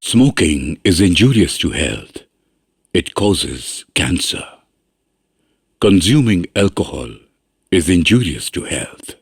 Smoking is injurious to health. It causes cancer. Consuming alcohol is injurious to health.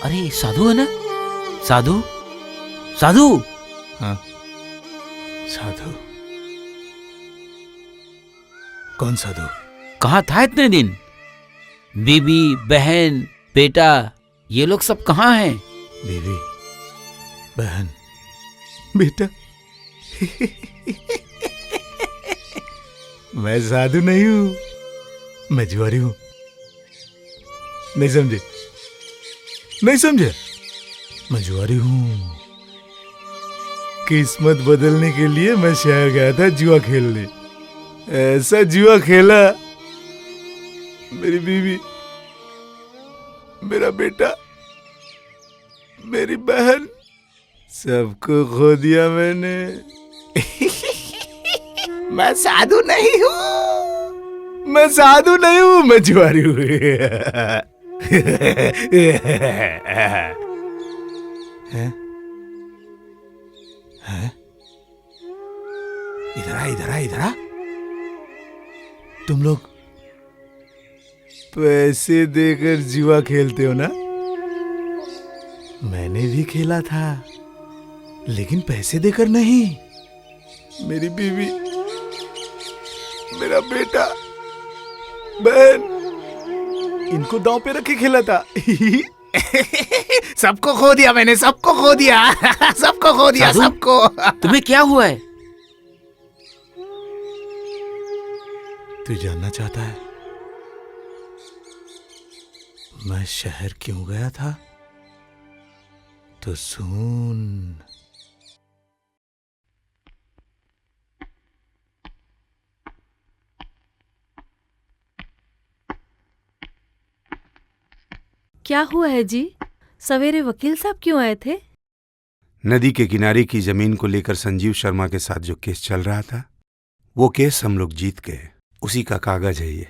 अरे साधु है ना? साधु साधु। हाँ साधु? कौन साधु? कहाँ था इतने दिन? बीबी, बहन, बेटा, ये लोग सब कहाँ हैं? बीवी, बहन, बेटा। मैं साधु नहीं हूँ, मैं जुआरी हूँ। नहीं समझे? नहीं समझे? मैं जुआरी हूँ। किस्मत बदलने के लिए मैं शहर गया था जुआ खेलने। ऐसा जुआ खेला, मेरी बीवी, मेरा बेटा, मेरी बहन, सबको खो दिया मैंने। मैं साधु नहीं हूँ, मैं साधु नहीं हूँ, मैं जुआरी हूँ। इधर आ, इधर आ, इधर आ। तुम लोग पैसे देकर जुआ खेलते हो ना? मैंने भी खेला था, लेकिन पैसे देकर नहीं। मेरी बीवी, मेरा बेटा, बहन, इनको दांव पे रख के खेला था। सबको खो दिया मैंने, सबको खो दिया। सबको खो दिया, सबको। तुम्हें क्या हुआ है? तू जानना चाहता है मैं शहर क्यों गया था? तो सुन। क्या हुआ है जी? सवेरे वकील साहब क्यों आए थे? नदी के किनारे की जमीन को लेकर संजीव शर्मा के साथ जो केस चल रहा था, वो केस हम लोग जीत गए। उसी का कागज है ये।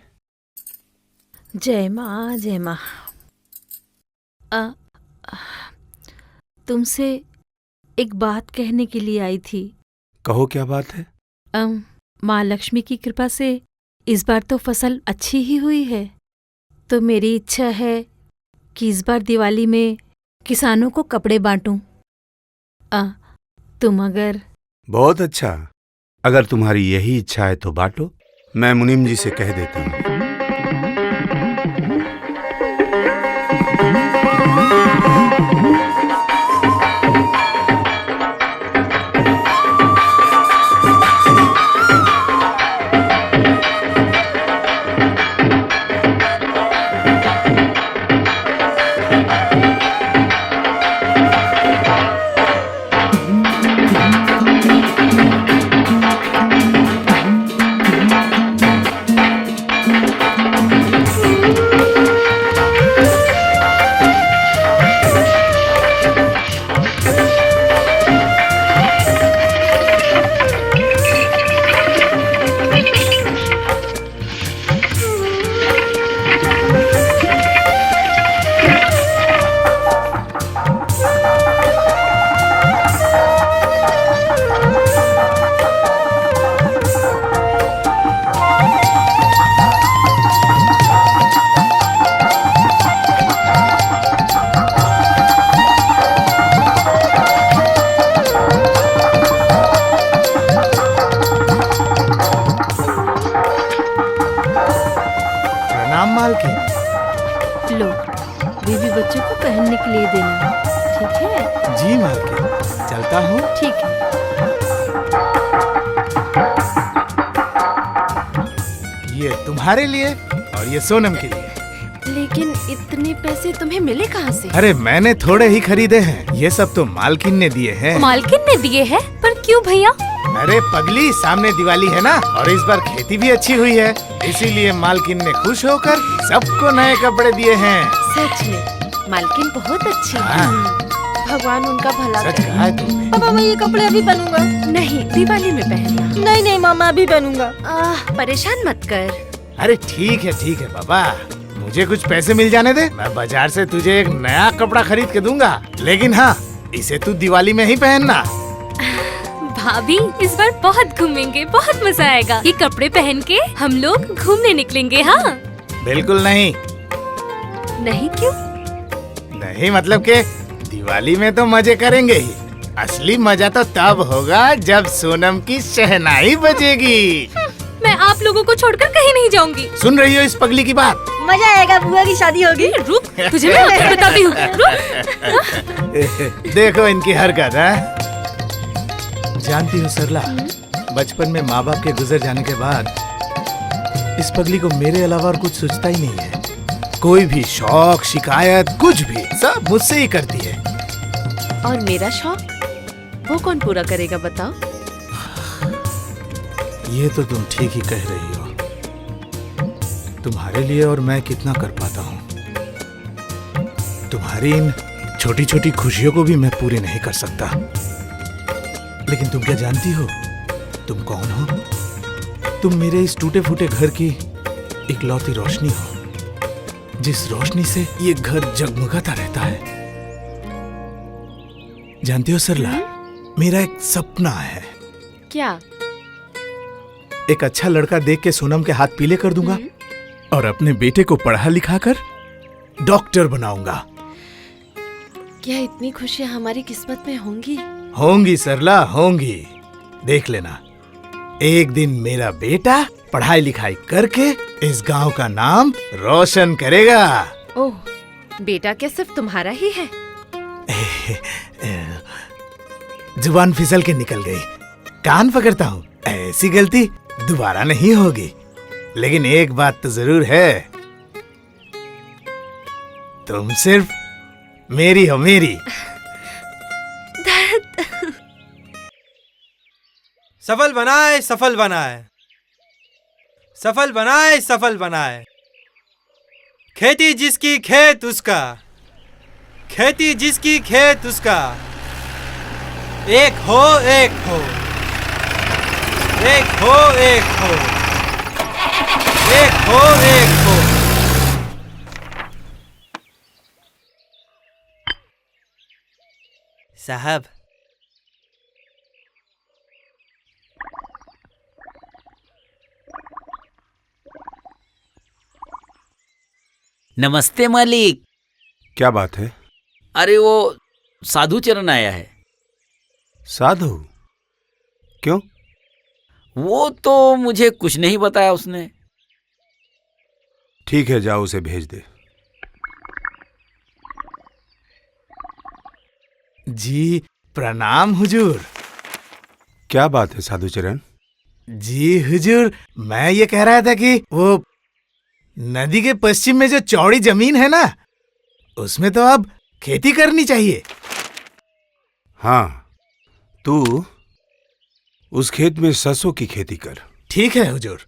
जय माँ, जय माँ। तुमसे एक बात कहने के लिए आई थी। कहो, क्या बात है? माँ लक्ष्मी की कृपा से इस बार तो फसल अच्छी ही हुई है, तो मेरी इच्छा है कि इस बार दिवाली में किसानों को कपड़े बांटूं। तुम अगर... बहुत अच्छा, अगर तुम्हारी यही इच्छा है तो बांटो। मैं मुनीम जी से कह देता हूँ। मालकिन। लो, बीबी बच्चों को पहनने के लिए देना, ठीक है? जी मालकिन, चलता हूँ। ठीक है। ये तुम्हारे लिए और ये सोनम के लिए। लेकिन इतने पैसे तुम्हें मिले कहाँ से? अरे मैंने थोड़े ही खरीदे हैं, ये सब तो मालकिन ने दिए हैं। मालकिन ने दिए हैं? पर क्यों भैया? अरे पगली, सामने दिवाली है ना, और इस बार खेती भी अच्छी हुई है, इसीलिए मालकिन ने खुश होकर सबको नए कपड़े दिए हैं। सच में मालकिन बहुत अच्छी है। हाँ। भगवान उनका भला सच करे। कहा है तुमने। पापा मैं ये कपड़े अभी पहनूंगा। नहीं, दिवाली में पहनना। नहीं नहीं मामा अभी पहनूंगा। परेशान मत कर। अरे ठीक है बाबा, मुझे कुछ पैसे मिल जाने दे, मैं बाजार से तुझे एक नया कपड़ा खरीद के दूंगा। लेकिन हाँ, इसे तू दिवाली में ही पहनना। भाभी इस बार बहुत घूमेंगे, बहुत मजा आएगा। ये कपड़े पहन के हम लोग घूमने निकलेंगे। हाँ बिल्कुल नहीं। नहीं क्यों? नहीं मतलब के दिवाली में तो मजे करेंगे ही, असली मजा तो तब होगा जब सोनम की शहनाई बजेगी। मैं आप लोगों को छोड़कर कहीं नहीं जाऊंगी। सुन रही हो इस पगली की बात? मजा आएगा, बुआ की शादी होगी। रुक, तुझे मैं आगे बताती हूँ। रुक। देखो इनकी हरकत है। जानती हो सरला, बचपन में माँ बाप के गुजर जाने के बाद इस पगली को मेरे अलावा और कुछ सोचता ही नहीं है। कोई भी शौक, शिकायत, कुछ भी सब मुझसे ही करती है। और मेरा शौक वो कौन पूरा करेगा बताओ? ये तो तुम ठीक ही कह रही हो। तुम्हारे लिए और मैं कितना कर पाता हूँ। तुम्हारी इन छोटी छोटी खुशियों को भी मैं पूरी नहीं कर सकता। लेकिन तुम क्या जानती हो तुम कौन हो? तुम मेरे इस टूटे फूटे घर की इकलौती रोशनी हो, जिस रोशनी से ये घर जगमगाता रहता है। जानती हो सरला, मेरा एक सपना है। क्या? एक अच्छा लड़का देख के सोनम के हाथ पीले कर दूंगा और अपने बेटे को पढ़ा लिखा कर डॉक्टर बनाऊंगा। क्या इतनी खुशियाँ हमारी किस्मत में होंगी? होंगी सरला, होंगी। देख लेना, एक दिन मेरा बेटा पढ़ाई लिखाई करके इस गांव का नाम रोशन करेगा। ओह, बेटा क्या सिर्फ तुम्हारा ही है? जुबान फिसल के निकल गई, कान पकड़ता हूँ। ऐसी गलती दोबारा नहीं होगी। लेकिन एक बात तो जरूर है, तुम सिर्फ मेरी हो, मेरी। सफल बनाए, सफल बनाए, सफल बनाए, सफल बनाए। खेती जिसकी खेत उसका, खेती जिसकी खेत उसका। एक हो, एक हो, एक हो, एक हो, एक हो, एक हो। साहब, नमस्ते मालिक। क्या बात है? अरे वो साधु चरण आया है। साधु? क्यों? वो तो मुझे कुछ नहीं बताया उसने। ठीक है, जाओ उसे भेज दे। जी प्रणाम हुजूर। क्या बात है साधुचरण? जी हुजूर, मैं ये कह रहा था कि वो नदी के पश्चिम में जो चौड़ी जमीन है ना, उसमें तो अब खेती करनी चाहिए। हाँ, तू उस खेत में सरसों की खेती कर। ठीक है हुजूर।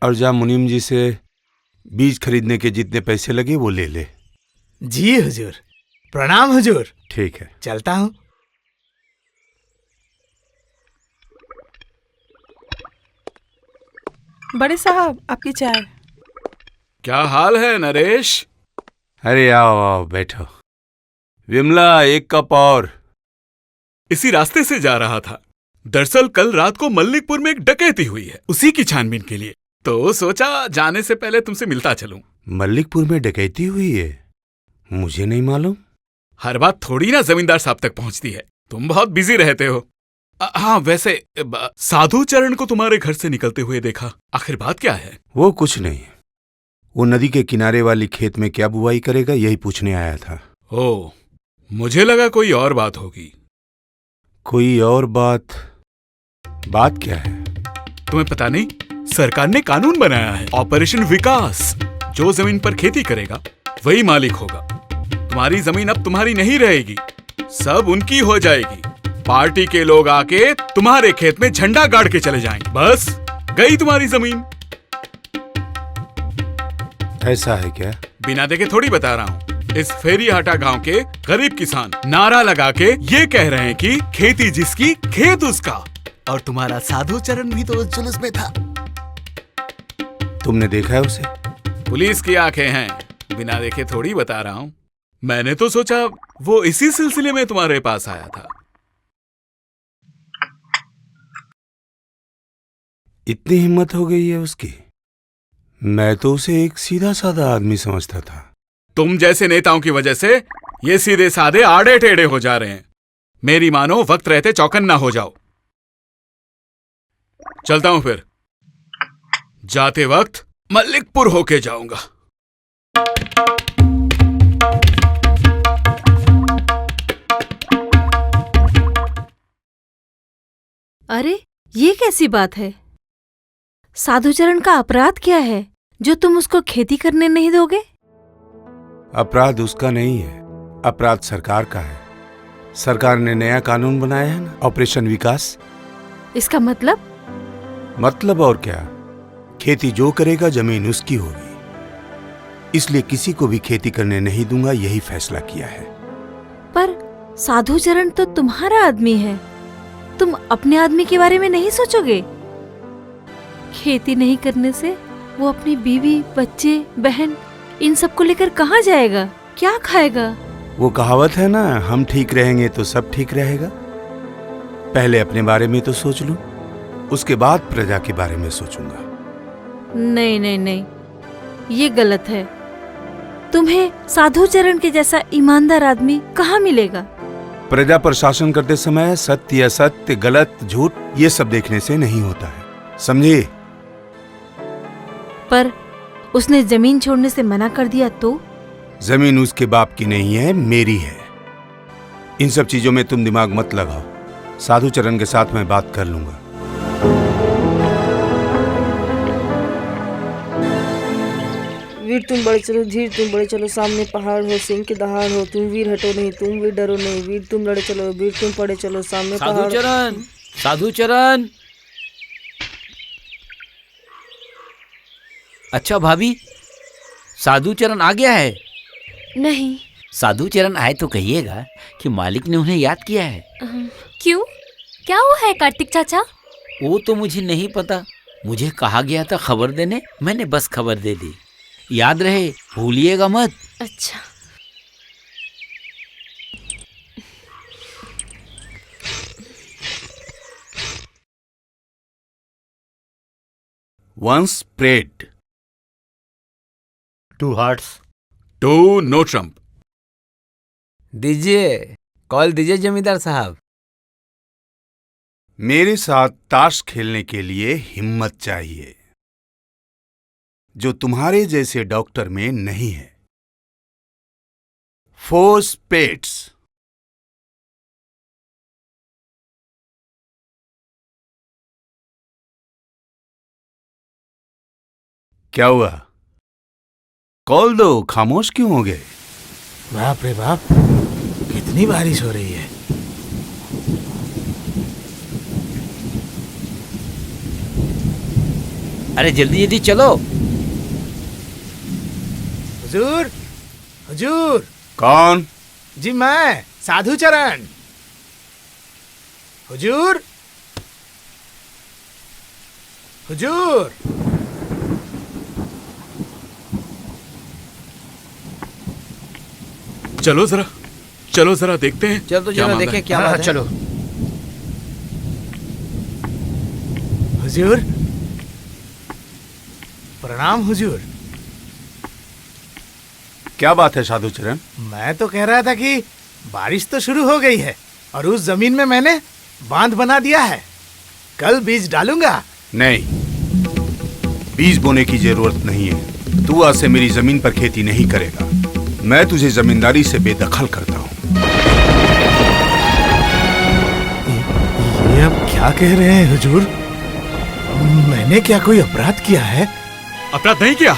और जा मुनीम जी से बीज खरीदने के जितने पैसे लगे वो ले ले। जी हुजूर। प्रणाम हुजूर। ठीक है, चलता हूँ। बड़े साहब आपकी चाय। क्या हाल है नरेश? अरे आओ आओ बैठो। विमला, एक कप और। इसी रास्ते से जा रहा था। दरअसल कल रात को मल्लिकपुर में एक डकैती हुई है, उसी की छानबीन के लिए, तो सोचा जाने से पहले तुमसे मिलता चलूं। मल्लिकपुर में डकैती हुई है? मुझे नहीं मालूम। हर बात थोड़ी ना जमींदार साहब तक पहुंचती है, तुम बहुत बिजी रहते हो। हाँ वैसे साधु चरण को तुम्हारे घर से निकलते हुए देखा, आखिर बात क्या है? वो कुछ नहीं, वो नदी के किनारे वाली खेत में क्या बुवाई करेगा, यही पूछने आया था। ओ, मुझे लगा कोई और बात होगी। कोई और बात? बात क्या है? तुम्हें पता नहीं, सरकार ने कानून बनाया है, ऑपरेशन विकास। जो जमीन पर खेती करेगा वही मालिक होगा। तुम्हारी जमीन अब तुम्हारी नहीं रहेगी, सब उनकी हो जाएगी। पार्टी के लोग आके तुम्हारे खेत में झंडा गाड़ के चले जाएंगे, बस गई तुम्हारी जमीन। ऐसा है क्या? बिना देखे थोड़ी बता रहा हूँ। इस फेरीहाटा गांव के गरीब किसान नारा लगा के ये कह रहे हैं कि खेती जिसकी खेत उसका। और तुम्हारा साधु चरण भी तो उस जुलूस में था। तुमने देखा है उसे? पुलिस की आंखें हैं, बिना देखे थोड़ी बता रहा हूँ। मैंने तो सोचा वो इसी सिलसिले में तुम्हारे पास आया था। इतनी हिम्मत हो गई है उसकी? मैं तो उसे एक सीधा साधा आदमी समझता था। तुम जैसे नेताओं की वजह से ये सीधे साधे आड़े टेढ़े हो जा रहे हैं। मेरी मानो वक्त रहते चौकन्ना हो जाओ। चलता हूं फिर। जाते वक्त मल्लिकपुर होके जाऊंगा। अरे ये कैसी बात है? साधुचरण का अपराध क्या है जो तुम उसको खेती करने नहीं दोगे? अपराध उसका नहीं है, अपराध सरकार का है। सरकार ने नया कानून बनाया है ना, ऑपरेशन विकास। इसका मतलब? मतलब और क्या, खेती जो करेगा जमीन उसकी होगी। इसलिए किसी को भी खेती करने नहीं दूंगा, यही फैसला किया है। पर साधुचरण तो तुम्हारा आदमी है, तुम अपने आदमी के बारे में नहीं सोचोगे? खेती नहीं करने से वो अपनी बीवी, बच्चे, बहन इन सब को लेकर कहाँ जाएगा, क्या खाएगा? वो कहावत है ना, हम ठीक रहेंगे तो सब ठीक रहेगा। पहले अपने बारे में तो सोच लूं, उसके बाद प्रजा के बारे में सोचूंगा। नहीं नहीं नहीं, ये गलत है। तुम्हें साधुचरण के जैसा ईमानदार आदमी कहाँ मिलेगा? प्रजा पर शासन करते समय सत्य, असत्य, गलत, झूठ ये सब देखने से नहीं होता है, समझे? पर उसने जमीन छोड़ने से मना कर दिया तो? जमीन उसके बाप की नहीं है, मेरी है। इन सब चीजों में तुम दिमाग मत लगाओ। साधुचरण के साथ मैं बात कर लूंगा। वीर तुम बड़े चलो, धीर तुम बड़े चलो, सामने पहाड़ हो, सिंह की दहाड़ हो, तुम वीर हटो नहीं, तुम वीर डरो नहीं, वीर तुम लड़े चलो, वीर तुम पड़े चलो, सामने पहाड़। साधुचरण, साधुचरण। अच्छा भाभी, साधुचरण आ गया है? नहीं। साधुचरण आए तो कहिएगा कि मालिक ने उन्हें याद किया है। क्यों, क्या हुआ है कार्तिक चाचा? वो तो मुझे नहीं पता, मुझे कहा गया था खबर देने, मैंने बस खबर दे दी। याद रहे, भूलिएगा मत। अच्छा। Once prayed. 2 hearts. Two no trump. दीजिए, कॉल दीजिए जमींदार साहब। मेरे साथ ताश खेलने के लिए हिम्मत चाहिए, जो तुम्हारे जैसे डॉक्टर में नहीं है। 4 spades. क्या हुआ? कॉल दो, खामोश क्यों हो गए? बाप रे बाप, कितनी बारिश हो रही है। अरे जल्दी जल्दी चलो। हुजूर, हुजूर। कौन? जी मैं, साधुचरण। हुजूर, हुजूर। चलो जरा देखते हैं। चलो तो क्या चलो मामला देखें है? क्या बात है। चलो। हुजूर, प्रणाम हुजूर। क्या बात है साधुचरण? मैं तो कह रहा था कि बारिश तो शुरू हो गई है और उस जमीन में मैंने बांध बना दिया है, कल बीज डालूंगा। नहीं, बीज बोने की जरूरत नहीं है। तू आज से मेरी जमीन पर खेती नहीं करेगा। मैं तुझे जमींदारी से बेदखल करता हूँ। ये अब क्या कह रहे हैं हुजूर? मैंने क्या कोई अपराध किया है? अपराध नहीं किया,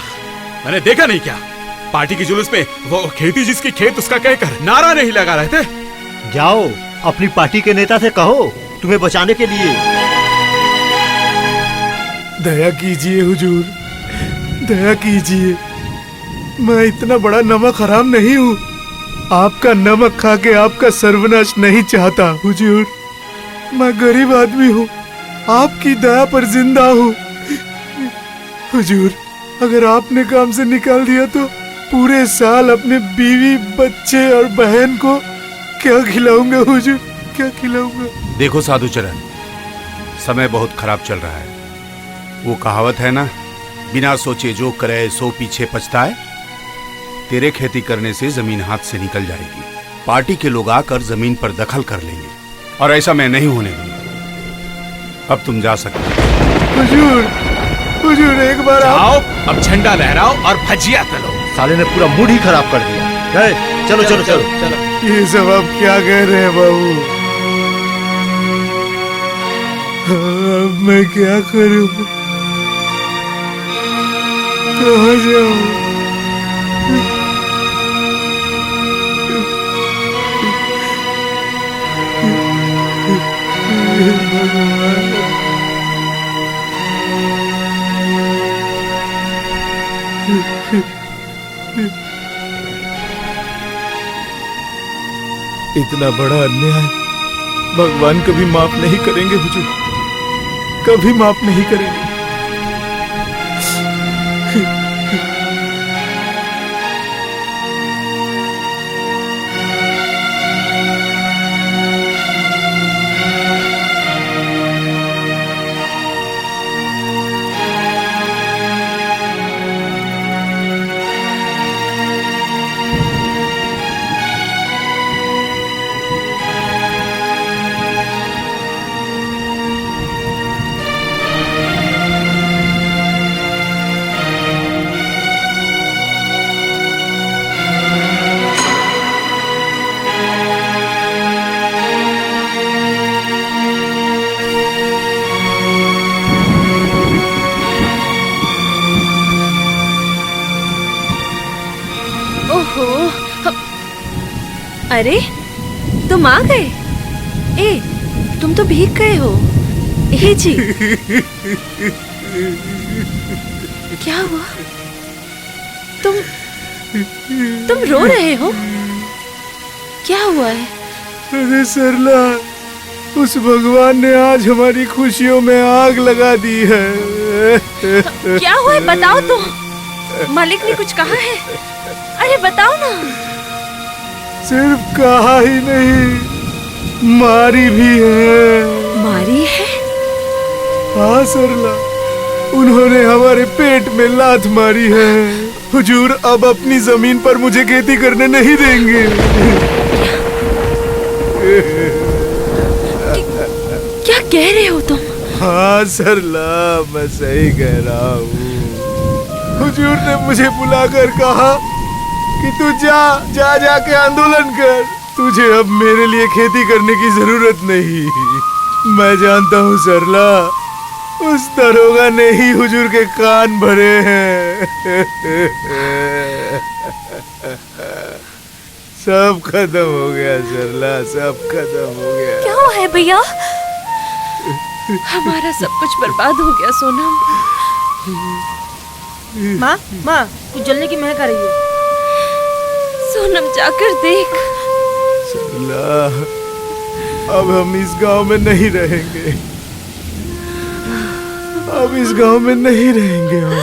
मैंने देखा नहीं क्या। पार्टी के जुलूस में वो खेती जिसकी खेत उसका कहकर नारा नहीं लगा रहे थे। जाओ अपनी पार्टी के नेता से कहो तुम्हें बचाने के लिए। दया कीजिए हुजूर, दया कीजिए। मैं इतना बड़ा नमक हराम नहीं हूँ। आपका नमक खा के आपका सर्वनाश नहीं चाहता हुजूर। मैं गरीब आदमी हूँ, आपकी दया पर जिंदा हूँ। हुजूर, अगर आपने काम से निकाल दिया तो पूरे साल अपने बीवी, बच्चे और बहन को क्या खिलाऊंगा हुजूर, क्या खिलाऊंगा? देखो साधु चरण, समय बहुत खराब चल रहा है। वो कहावत है ना, बिना सोचे जो करे सो पीछे पछताए। तेरे खेती करने से जमीन हाथ से निकल जाएगी। पार्टी के लोग आकर जमीन पर दखल कर लेंगे और ऐसा मैं नहीं होने दूंगा। अब तुम जा सकते हो। हुजूर, हुजूर एक बार जाओ, अब झंडा लहराओ और भजिया तलो। साले ने पूरा मूड ही खराब कर दिया। गए, चलो चलो चलो चलो। ये सब आप क्या कह रहे हैं बाबू? अब मैं क्या करूं? कहाँ जाऊं? इतना बड़ा अन्याय भगवान कभी माफ नहीं करेंगे हुजूर, कभी माफ नहीं करेंगे। अरे तुम आ गए। ए, तुम तो भीग गए हो। ए जी, क्या हुआ? तुम रो रहे हो? क्या हुआ है? अरे सरला, उस भगवान ने आज हमारी खुशियों में आग लगा दी है। क्या हुआ है बताओ तो। मालिक ने कुछ कहा है? अरे बताओ ना। सिर्फ कहा ही नहीं, मारी भी है। मारी है? हाँ सरला, उन्होंने हमारे पेट में लात मारी है। हुजूर अब अपनी जमीन पर मुझे खेती करने नहीं देंगे। क्या कह रहे हो तुम? हाँ सरला, मैं सही कह रहा हूँ। हुजूर ने मुझे बुलाकर कहा कि तू जाके आंदोलन कर। तुझे अब मेरे लिए खेती करने की जरूरत नहीं। मैं जानता हूँ सरला, उस दरोगा ने ही हुजूर के कान भरे हैं। सब खत्म हो गया सरला, सब खत्म हो गया। क्या हुआ है भैया? हमारा सब कुछ बर्बाद हो गया सोनम। माँ, माँ, कुछ जलने की महक आ रही है। सोनम जाकर देख। सरला, अब हम इस गांव में नहीं रहेंगे। अब इस गांव में नहीं रहेंगे हम।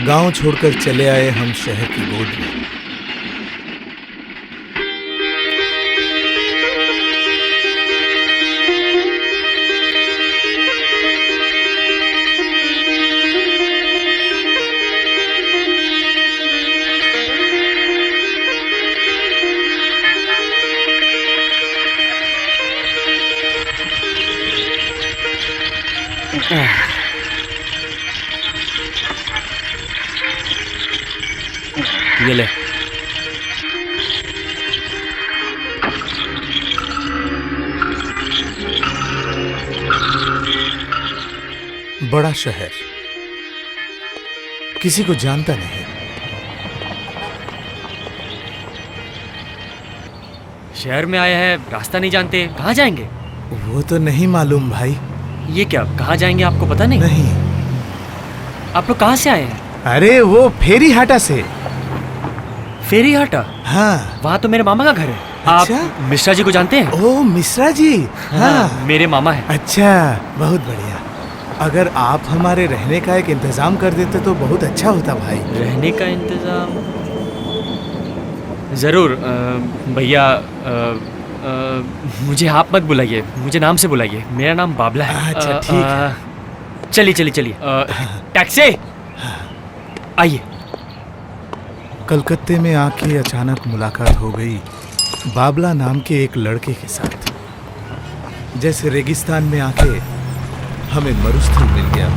गांव छोड़कर चले आए हम शहर की गोद में। ये ले। बड़ा शहर, किसी को जानता नहीं। शहर में आए हैं, रास्ता नहीं जानते, कहाँ जाएंगे? वो तो नहीं मालूम भाई। ये क्या, कहाँ जाएंगे आपको पता नहीं? नहीं। आप लोग कहाँ से आए हैं? अरे वो फेरी हाटा से। फेरी हाटा? हाँ। वहाँ तो मेरे मामा का घर है। अच्छा? आप मिश्रा जी को जानते हैं? ओ मिश्रा जी। हाँ, मेरे मामा है। अच्छा, बहुत बढ़िया। अगर आप हमारे रहने का एक इंतजाम कर देते तो बहुत अच्छा होता भाई। रहने का इंतजाम जरूर। भैया मुझे आप मत बुलाइए, मुझे नाम से बुलाइए। मेरा नाम बाबला है। अच्छा ठीक है। चलिए चलिए चलिए। टैक्सी आइए। कलकत्ते में आके अचानक मुलाकात हो गई बाबला नाम के एक लड़के के साथ। जैसे रेगिस्तान में आके हमें मरुस्थल मिल गया।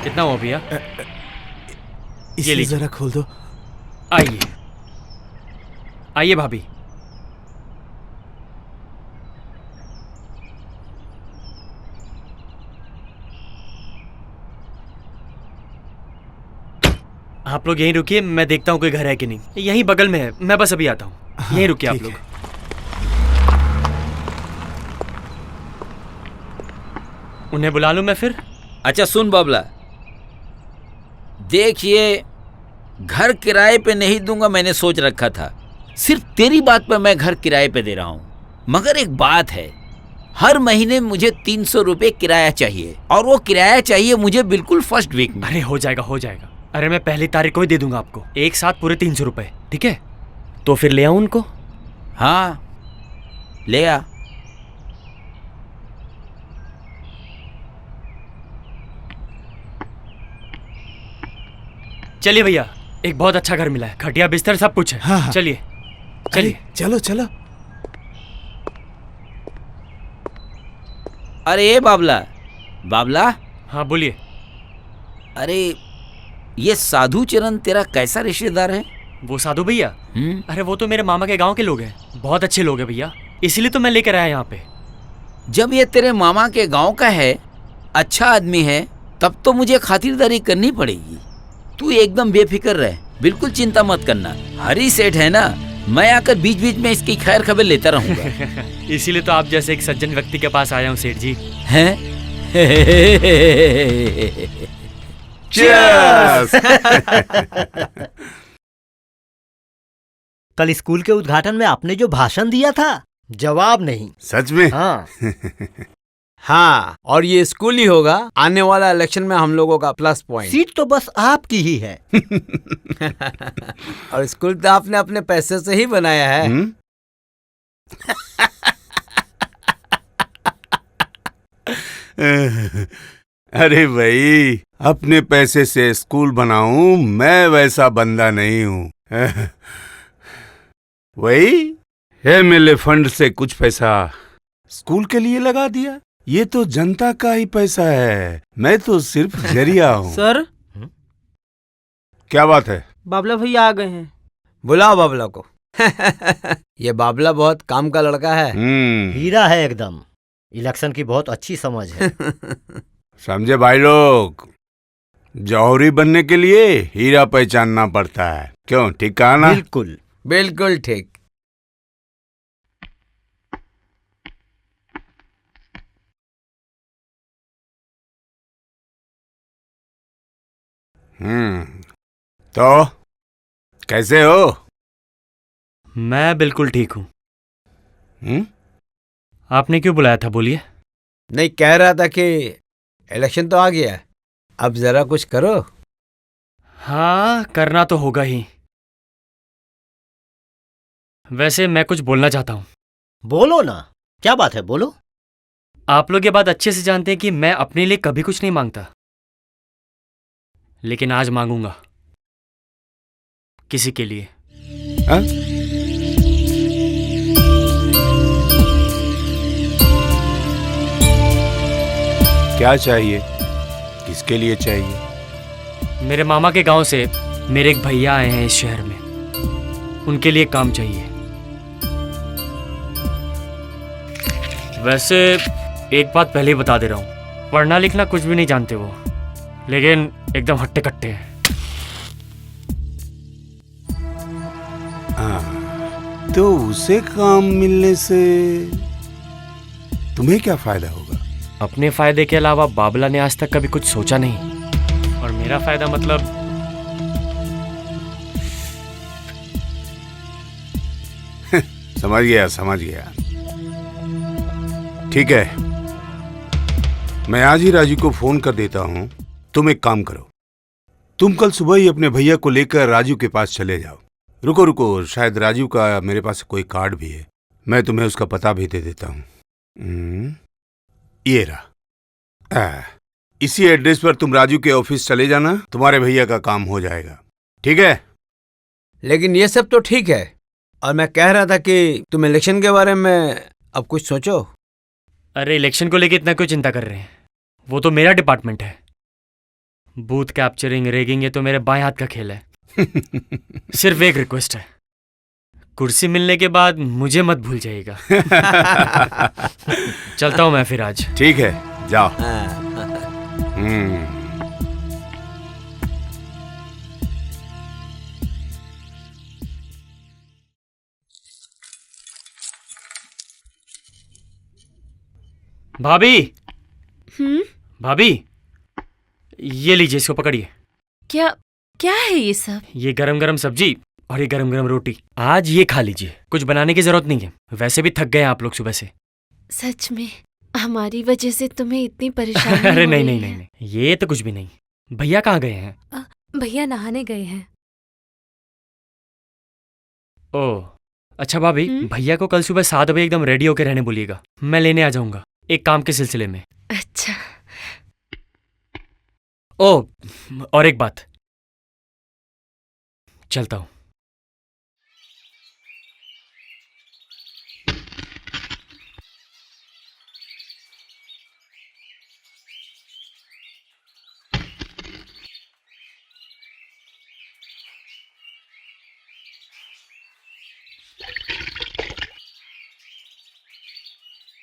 कितना हुआ भैया? इसे जरा खोल दो। आइए आइए भाभी। आप लोग यहीं रुकिए, मैं देखता हूँ कोई घर है कि नहीं। यहीं बगल में है, मैं बस अभी आता हूँ। हाँ, यहीं रुकिए आप लोग। उन्हें बुला लूं मैं फिर? अच्छा सुन बाबला, देखिए घर किराए पे नहीं दूंगा, मैंने सोच रखा था। सिर्फ तेरी बात पर मैं घर किराए पे दे रहा हूँ। मगर एक बात है, हर महीने मुझे 300 रुपए किराया चाहिए, और वो किराया चाहिए मुझे बिल्कुल फर्स्ट वीक में। अरे हो जाएगा हो जाएगा। अरे मैं पहली तारीख को ही दे दूंगा आपको, एक साथ पूरे 300 रुपए। ठीक है, तो फिर ले आऊं उनको? हाँ ले आ। चलिए भैया, एक बहुत अच्छा घर मिला है, खटिया बिस्तर सब कुछ है। हाँ। चलिए चलिए। चलो चलो। अरे ए बाबला, बाबला। हाँ बोलिए। अरे ये साधु चरण तेरा कैसा रिश्तेदार है? वो साधु भैया? अरे वो तो मेरे मामा के गांव के लोग हैं, बहुत अच्छे लोग हैं भैया, इसीलिए तो मैं लेकर आया यहाँ पे। जब ये तेरे मामा के गांव का है, अच्छा आदमी है, तब तो मुझे खातिरदारी करनी पड़ेगी। तू एकदम बेफिक्र रह, बिल्कुल चिंता मत करना। हरी सेठ है ना, मैं आकर बीच बीच में इसकी खैर खबर लेता रहूंगा। इसीलिए तो आप जैसे एक सज्जन व्यक्ति के पास आया हूँ सेठ जी। हैं? Cheers! कल स्कूल के उद्घाटन में आपने जो भाषण दिया था, जवाब नहीं। सच में? हाँ। हाँ, और ये स्कूल ही होगा आने वाला इलेक्शन में हम लोगों का प्लस पॉइंट। सीट तो बस आपकी ही है। और स्कूल तो आपने अपने पैसे से ही बनाया है। अरे भाई, अपने पैसे से स्कूल बनाऊं, मैं वैसा बंदा नहीं हूं। वही एमएलए फंड से कुछ पैसा स्कूल के लिए लगा दिया। ये तो जनता का ही पैसा है, मैं तो सिर्फ जरिया हूँ। सर, क्या बात है? बाबला भैया आ गए हैं। बुलाओ बाबला को। ये बाबला बहुत काम का लड़का है। हीरा है एकदम। इलेक्शन की बहुत अच्छी समझ है। समझे भाई लोग, जौहरी बनने के लिए हीरा पहचानना पड़ता है। क्यों, ठीक कहा ना? बिल्कुल बिल्कुल ठीक। तो कैसे हो? मैं बिल्कुल ठीक हूँ। आपने क्यों बुलाया था, बोलिए। नहीं, कह रहा था कि इलेक्शन तो आ गया है, अब जरा कुछ करो। हाँ, करना तो होगा ही। वैसे मैं कुछ बोलना चाहता हूँ। बोलो ना, क्या बात है, बोलो। आप लोग ये बात अच्छे से जानते हैं कि मैं अपने लिए कभी कुछ नहीं मांगता, लेकिन आज मांगूंगा किसी के लिए। हा? क्या चाहिए? किसके लिए चाहिए? मेरे मामा के गांव से मेरे एक भैया आए हैं इस शहर में, उनके लिए काम चाहिए। वैसे एक बात पहले ही बता दे रहा हूँ, पढ़ना लिखना कुछ भी नहीं जानते वो, लेकिन एकदम हट्टे कट्टे हैं। तो उसे काम मिलने से तुम्हें क्या फायदा होगा? अपने फायदे के अलावा बाबला ने आज तक कभी कुछ सोचा नहीं, और मेरा फायदा मतलब समझ गया। ठीक है, मैं आज ही राजू को फोन कर देता हूं। तुम एक काम करो, तुम कल सुबह ही अपने भैया को लेकर राजू के पास चले जाओ। रुको, शायद राजू का मेरे पास कोई कार्ड भी है, मैं तुम्हें उसका पता भी दे देता हूं। ये रहा। इसी एड्रेस पर तुम राजू के ऑफिस चले जाना, तुम्हारे भैया का काम हो जाएगा। ठीक है? लेकिन ये सब तो ठीक है, और मैं कह रहा था कि तुम इलेक्शन के बारे में अब कुछ सोचो। अरे इलेक्शन को लेके इतना क्यों चिंता कर रहे हैं, वो तो मेरा डिपार्टमेंट है। बूथ कैप्चरिंग, रेगिंग, ये तो मेरे बाएं हाथ का खेल है। सिर्फ एक रिक्वेस्ट है, कुर्सी मिलने के बाद मुझे मत भूल जाइएगा। चलता हूं मैं फिर आज। ठीक है, जाओ। भाभी, भाभी, ये लीजिए, इसको पकड़िए। क्या है ये सब? ये गरम गरम सब्जी और ये गरम गरम रोटी, आज ये खा लीजिए। कुछ बनाने की जरूरत नहीं है, वैसे भी थक गए हैं आप लोग सुबह से। सच में हमारी वजह से तुम्हें इतनी परेशानी अरे हो नहीं रही नहीं है? नहीं, ये तो कुछ भी नहीं। भैया कहाँ गए हैं? भैया नहाने गए हैं। ओह अच्छा भाभी, भैया को कल सुबह 7 बजे एकदम रेडी होकर रहने बोलिएगा, मैं लेने आ जाऊंगा एक काम के सिलसिले में। अच्छा। ओह, और एक बात, चलता हूं।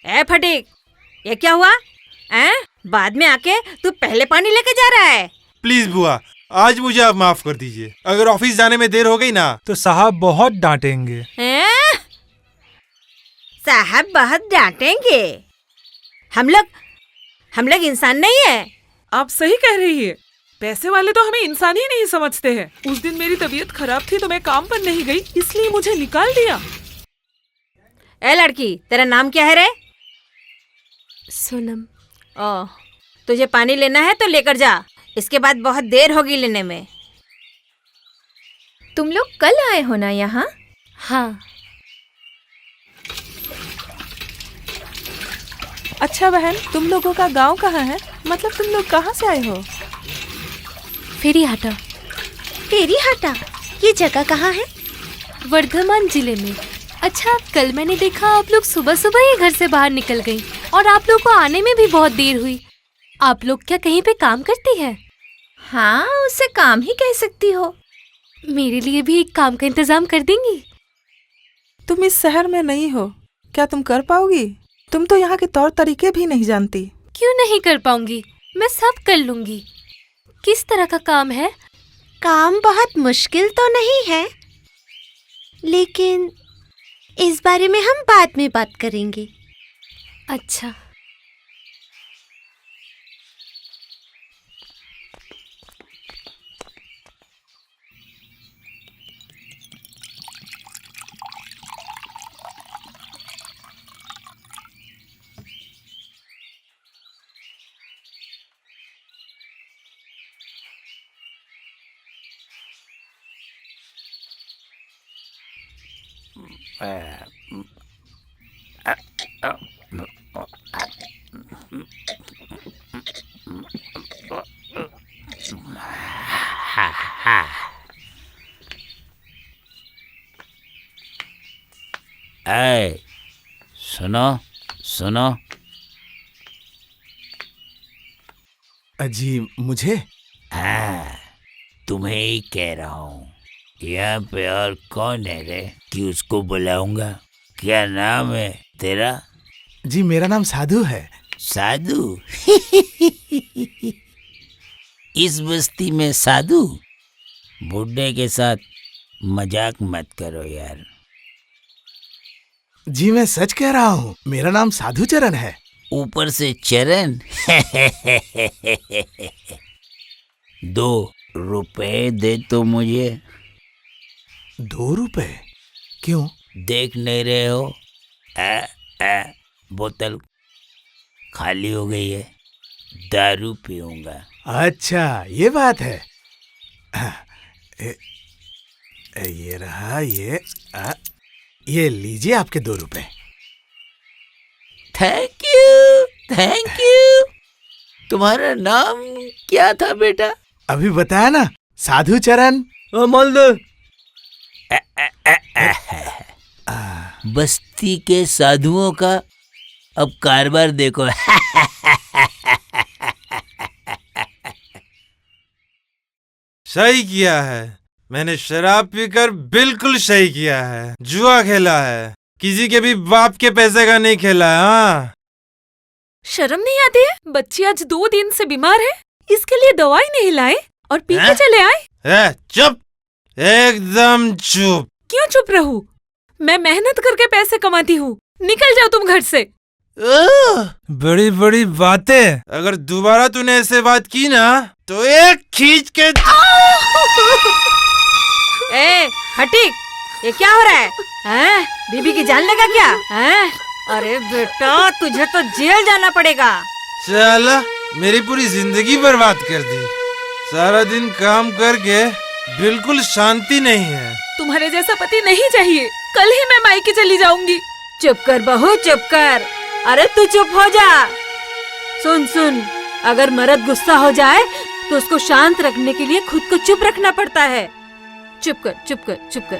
ए फटीक, ये क्या हुआ? बाद में आके तू पहले पानी लेके जा रहा है। प्लीज बुआ, आज मुझे आप माफ कर दीजिए। अगर ऑफिस जाने में देर हो गई ना तो साहब बहुत डांटेंगे। साहब बहुत डांटेंगे? हम लोग इंसान नहीं है। आप सही कह रही है, पैसे वाले तो हमें इंसान ही नहीं समझते हैं। उस दिन मेरी तबीयत खराब थी तो मैं काम पर नहीं गई, इसलिए मुझे निकाल दिया। ए लड़की, तेरा नाम क्या है रे? सोनम। ओह, तुझे पानी लेना है तो लेकर जा, इसके बाद बहुत देर होगी लेने में। तुम लोग कल आए हो ना यहाँ? हाँ। अच्छा बहन, तुम लोगों का गांव कहाँ है? मतलब तुम लोग कहाँ से आए हो? फेरीहाटा। फेरीहाटा, ये जगह कहाँ है? वर्धमान जिले में। अच्छा, कल मैंने देखा आप लोग सुबह सुबह ही घर से बाहर निकल गई और आप लोग को आने में भी बहुत देर हुई। आप लोग क्या कहीं पे काम करती है? हाँ, उसे काम ही कह सकती हो। मेरे लिए भी एक काम का इंतजाम कर देंगी? तुम इस शहर में नहीं हो, क्या तुम कर पाओगी? तुम तो यहाँ के तौर तरीके भी नहीं जानती। क्यों नहीं कर पाऊंगी, मैं सब कर लूंगी। किस तरह का काम है? काम बहुत मुश्किल तो नहीं है, लेकिन इस बारे में हम बाद में बात करेंगे। अच्छा। ऐ सुनो सुनो। जी मुझे? हाँ, तुम्हें ही कह रहा हूँ। यहाँ पे और कौन है रे कि उसको बुलाऊंगा? क्या नाम है तेरा? जी मेरा नाम साधु है। साधु? इस बस्ती में साधु? बुड्ढे के साथ मजाक मत करो यार। जी मैं सच कह रहा हूँ, मेरा नाम साधु चरण है। ऊपर से चरण? 2 रुपए दे तो मुझे। 2 रुपए? क्यों? देख नहीं रहे हो? बोतल खाली हो गई है, दारू पीऊंगा। अच्छा ये बात है। ये रहा, ये लीजिए आपके 2 रुपए। Thank you, thank you. तुम्हारा नाम क्या था बेटा? अभी बताया ना, साधु चरण। मोल दो। बस्ती के साधुओं का अब कारबार देखो। सही किया है, मैंने शराब पीकर बिल्कुल सही किया है। जुआ खेला है, किसी के भी बाप के पैसे का नहीं खेला है। हाँ, शर्म नहीं आती है? बच्ची आज 2 दिन से बीमार है, इसके लिए दवाई नहीं लाए और पी के चले आए। चुप, एकदम चुप। क्यों चुप रहूं? मैं मेहनत करके पैसे कमाती हूँ। निकल जाओ तुम घर से। बड़ी बड़ी बातें। अगर दोबारा तूने ऐसे बात की ना तो एक खींच के। ए हटिक, ये क्या हो रहा है? हैं? बीबी की जान लेगा क्या? हैं? अरे बेटा, तुझे तो जेल जाना पड़ेगा। चला, मेरी पूरी जिंदगी बर्बाद कर दी। सारा दिन काम करके बिल्कुल शांति नहीं है। तुम्हारे जैसा पति नहीं चाहिए। कल ही मैं मायके चली जाऊंगी। चुप कर बहू, चुप कर। अरे तू चुप हो जा। सुन सुन, अगर मर्द गुस्सा हो जाए तो उसको शांत रखने के लिए खुद को चुप रखना पड़ता है। चुप कर, चुप कर, चुप कर।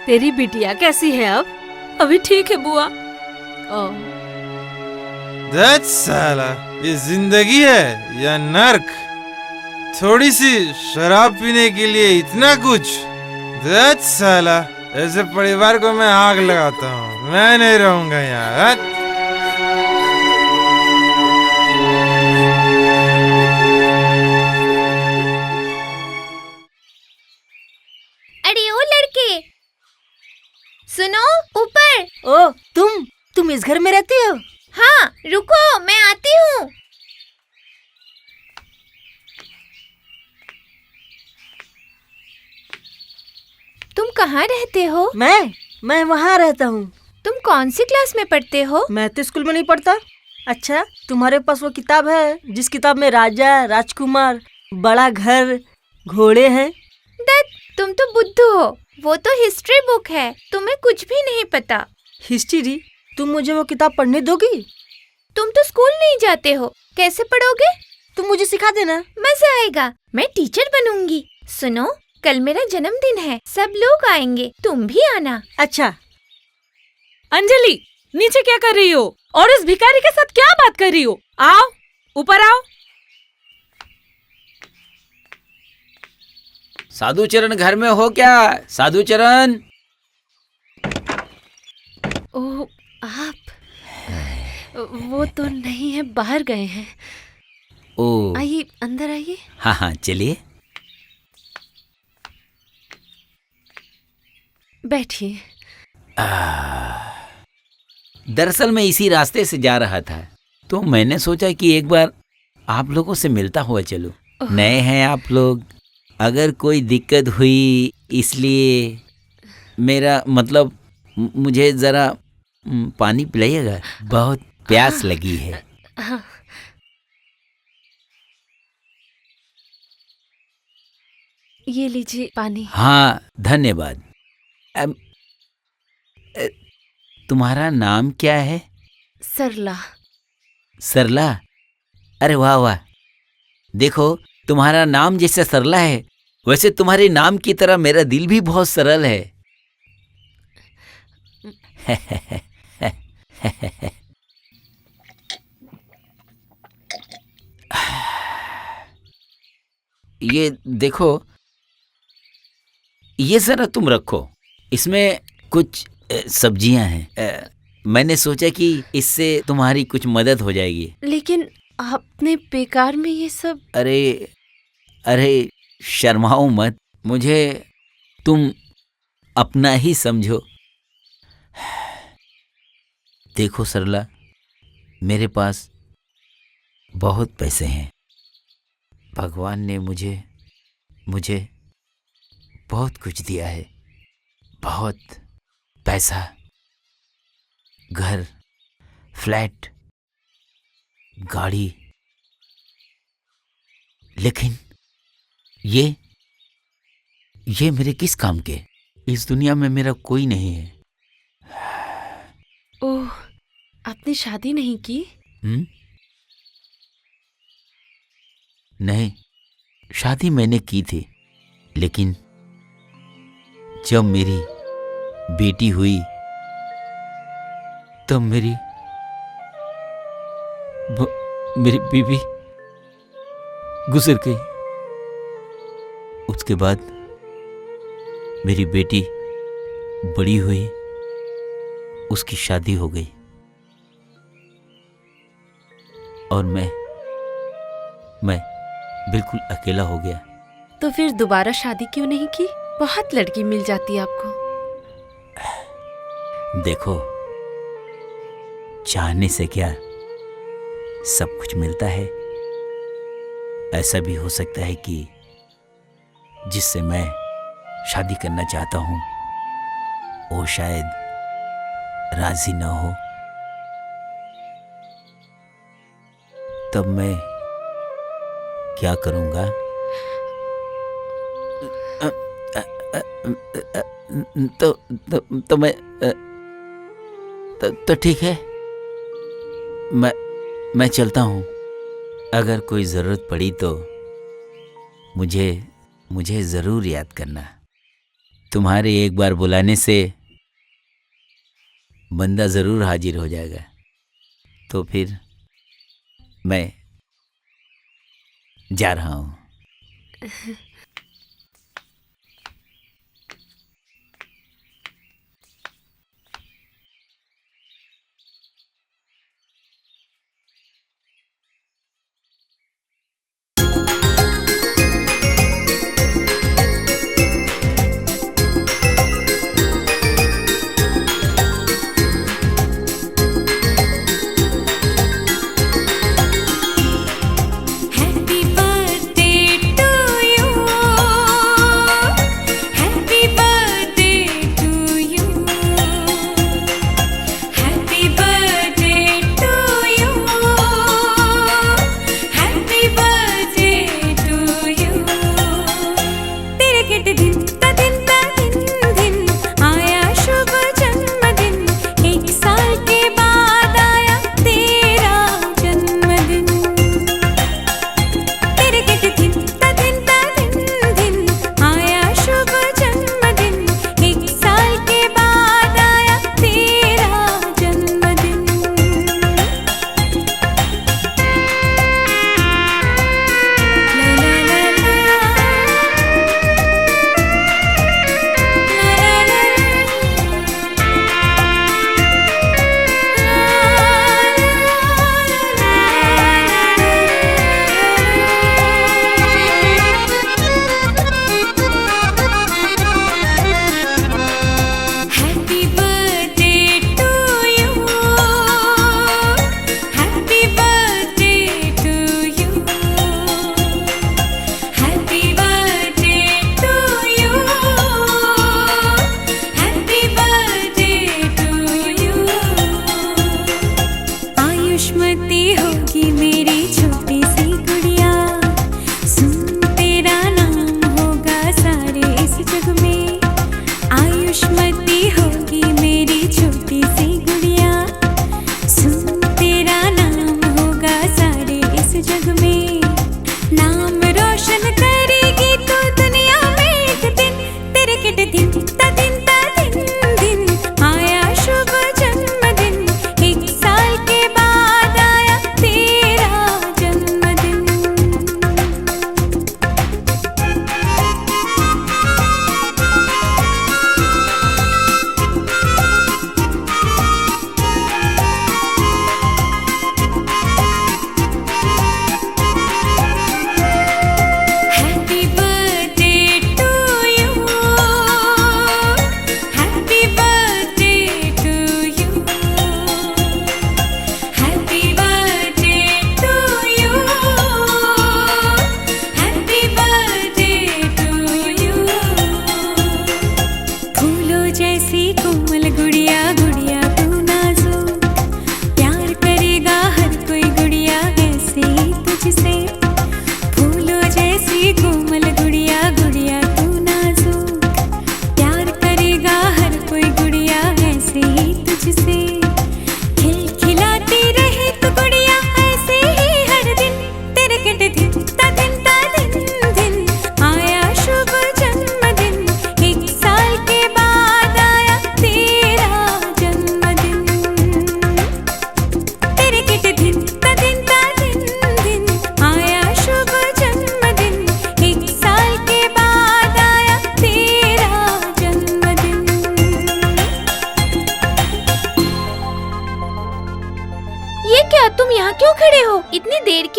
तेरी बिटिया कैसी है अब? अभी ठीक है बुआ। दैट्स साला, ये जिंदगी है या नर्क? थोड़ी सी शराब पीने के लिए इतना कुछ? दैट्स साला, ऐसे परिवार को मैं आग लगाता हूँ। मैं नहीं रहूंगा यहाँ। अरे ओ लड़के, सुनो, ऊपर। ओ तुम इस घर में रहती हो? हाँ, रुको, मैं आती हूँ। तुम कहाँ रहते हो? मैं वहाँ रहता हूँ। तुम कौन सी क्लास में पढ़ते हो? मैं तो स्कूल में नहीं पढ़ता। अच्छा, तुम्हारे पास वो किताब है जिस किताब में राजा, राजकुमार, बड़ा घर, घोड़े हैं? तुम तो बुद्धू हो। वो तो हिस्ट्री बुक है, तुम्हें कुछ भी नहीं पता। हिस्ट्री? तुम मुझे वो किताब पढ़ने दोगी? तुम तो स्कूल नहीं जाते हो, कैसे पढ़ोगे? तुम मुझे सिखा देना। मजा आएगा, मैं टीचर बनूंगी। सुनो, कल मेरा जन्मदिन है, सब लोग आएंगे, तुम भी आना। अच्छा। अंजलि, नीचे क्या कर रही हो? और इस भिखारी के साथ क्या बात कर रही हो? आओ, ऊपर आओ। साधु चरण घर में हो क्या? साधु चरण। ओह, आप? वो तो नहीं है, बाहर गए हैं। ओ आइए अंदर आइए। हाँ हाँ चलिए। बैठिए। दरअसल मैं इसी रास्ते से जा रहा था तो मैंने सोचा कि एक बार आप लोगों से मिलता हुआ चलूं। नए हैं आप लोग, अगर कोई दिक्कत हुई इसलिए मेरा मतलब मुझे ज़रा पानी पिलाइएगा, बहुत प्यास लगी है। हाँ। ये लीजिए पानी। हाँ धन्यवाद। तुम्हारा नाम क्या है? सरला। सरला? अरे वाह वाह, देखो तुम्हारा नाम जैसे सरला है वैसे तुम्हारे नाम की तरह मेरा दिल भी बहुत सरल है। ये देखो, ये जरा तुम रखो, इसमें कुछ सब्जियां हैं। मैंने सोचा कि इससे तुम्हारी कुछ मदद हो जाएगी। लेकिन आपने बेकार में ये सब। अरे अरे शर्माओ मत, मुझे तुम अपना ही समझो। देखो सरला, मेरे पास बहुत पैसे हैं। भगवान ने मुझे बहुत कुछ दिया है, बहुत पैसा, घर, फ्लैट, गाड़ी। लेकिन ये मेरे किस काम के? इस दुनिया में मेरा कोई नहीं है। ओह, आपने शादी नहीं की? नहीं, शादी मैंने की थी, लेकिन जब मेरी बेटी हुई तब मेरी बीवी गुजर गई। उसके बाद मेरी बेटी बड़ी हुई, उसकी शादी हो गई और मैं बिल्कुल अकेला हो गया। तो फिर दोबारा शादी क्यों नहीं की? बहुत लड़की मिल जाती आपको। देखो, चाहने से क्या सब कुछ मिलता है। ऐसा भी हो सकता है कि जिससे मैं शादी करना चाहता हूं वो शायद राजी ना हो, तब मैं क्या करूंगा? तो मैं तो ठीक है, मैं चलता हूँ। अगर कोई ज़रूरत पड़ी तो मुझे ज़रूर याद करना। तुम्हारे एक बार बुलाने से बंदा ज़रूर हाजिर हो जाएगा। तो फिर मैं जा रहा हूँ। Happy birthday to you.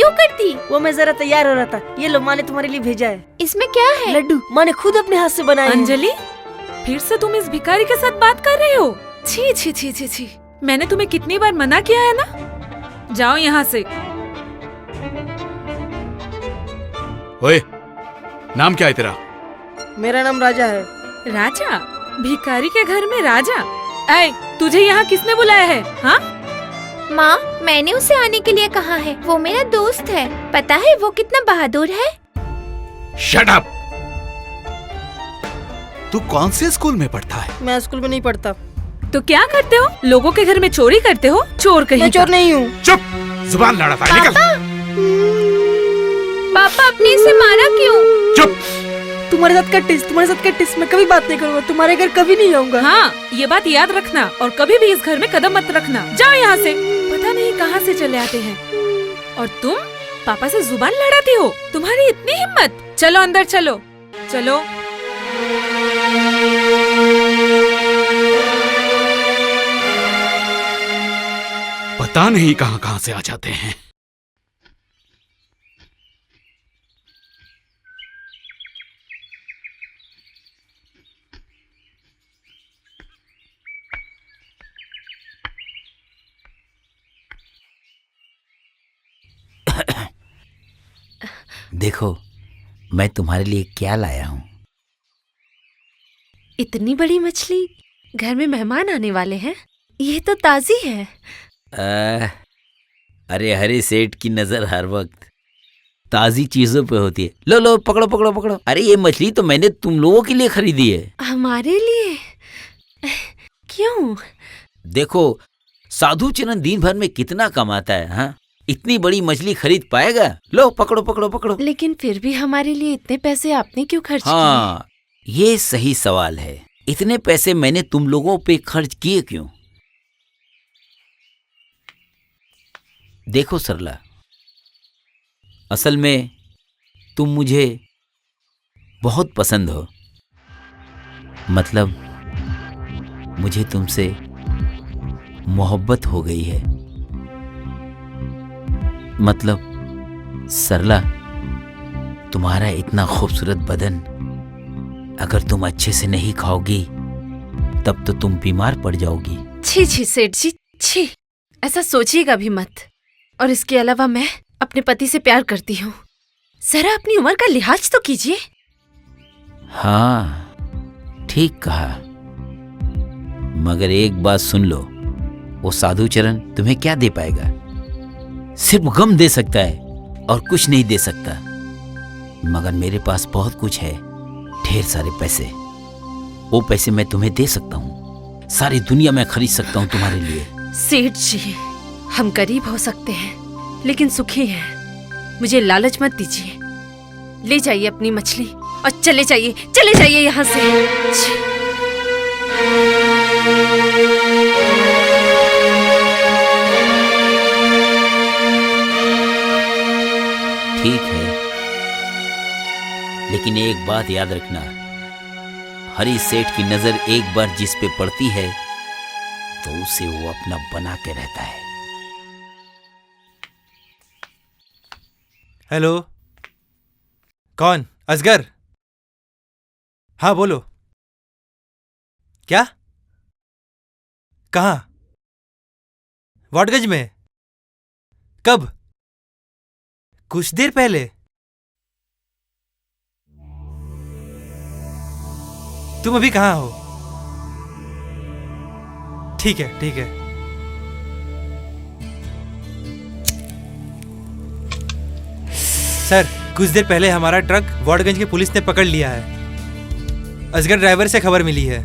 क्यों करती? वो मैं जरा तैयार हो रहा था। ये लो, माँ ने तुम्हारे लिए भेजा है। इसमें क्या है? लड्डू माँ ने खुद अपने हाथ से बनाए हैं। अंजलि, फिर से तुम इस भिखारी के साथ बात कर रहे हो? छी छी छी छी छी, मैंने तुम्हें कितनी बार मना किया है ना। जाओ यहाँ से। ओए, नाम क्या है तेरा? मेरा नाम राजा है। राजा? भिखारी के घर में राजा? ऐ, तुझे यहाँ किसने बुलाया है? हाँ? माँ, मैंने उसे आने के लिए कहा है। वो मेरा दोस्त है। पता है वो कितना बहादुर है। Shut up! तू कौन से स्कूल में पढ़ता है? मैं स्कूल में नहीं पढ़ता। तो क्या करते हो? लोगों के घर में चोरी करते हो? चोर कहीं मैं चोर नहीं हूँ। चुप! जुबान लड़ाता है, निकल! पापा, अपने से मारा क्यों? चुप! तुम्हारे साथ कट्टिस, मैं कभी बात नहीं करूँगा। तुम्हारे घर कभी नहीं आऊंगा। हाँ, ये बात याद रखना और कभी भी इस घर में कदम मत रखना। जाओ यहाँ से। पता नहीं कहाँ से चले आते हैं। और तुम पापा से जुबान लड़ाती हो? तुम्हारी इतनी हिम्मत? चलो अंदर, चलो चलो। पता नहीं कहाँ कहाँ से आ जाते हैं। देखो, मैं तुम्हारे लिए क्या लाया हूँ। इतनी बड़ी मछली? घर में मेहमान आने वाले हैं। ये तो ताजी है। अरे हरी सेठ की नजर हर वक्त ताजी चीजों पे होती है। लो लो, पकड़ो पकड़ो पकड़ो। अरे ये मछली तो मैंने तुम लोगों के लिए खरीदी है। हमारे लिए? क्यों? देखो, साधु चरण दिन भर में कितना कमाता है। हाँ, इतनी बड़ी मछली खरीद पाएगा? लो पकड़ो पकड़ो पकड़ो। लेकिन फिर भी हमारे लिए इतने पैसे आपने क्यों खर्च किए? हाँ, ये सही सवाल है। इतने पैसे मैंने तुम लोगों पे खर्च किए क्यों? देखो सरला, असल में तुम मुझे बहुत पसंद हो। मतलब मुझे तुमसे मोहब्बत हो गई है। मतलब सरला, तुम्हारा इतना खूबसूरत बदन अगर तुम अच्छे से नहीं खाओगी तब तो तुम बीमार पड़ जाओगी। छी छी सेठ जी, छी, ऐसा सोचिएगा भी मत। और इसके अलावा मैं अपने पति से प्यार करती हूँ। जरा अपनी उम्र का लिहाज तो कीजिए। हाँ, ठीक कहा। मगर एक बात सुन लो, वो साधु चरण तुम्हें क्या दे पाएगा? सिर्फ गम दे सकता है और कुछ नहीं दे सकता। मगर मेरे पास बहुत कुछ है, ढेर सारे पैसे। वो पैसे मैं तुम्हें दे सकता हूँ। सारी दुनिया में खरीद सकता हूँ तुम्हारे लिए। सेठ जी, हम गरीब हो सकते हैं लेकिन सुखी हैं। मुझे लालच मत दीजिए। ले जाइए अपनी मछली और चले जाइए यहाँ से। ठीक है, लेकिन एक बात याद रखना, हरी सेठ की नजर एक बार जिस पे पड़ती है तो उसे वो अपना बना के रहता है। हेलो, कौन? असगर? हाँ बोलो। क्या? कहाँ? वाटगंज में? कब? कुछ देर पहले? तुम अभी कहाँ हो? ठीक है ठीक है। सर, कुछ देर पहले हमारा ट्रक वाटगंज की पुलिस ने पकड़ लिया है। असगर ड्राइवर से खबर मिली है।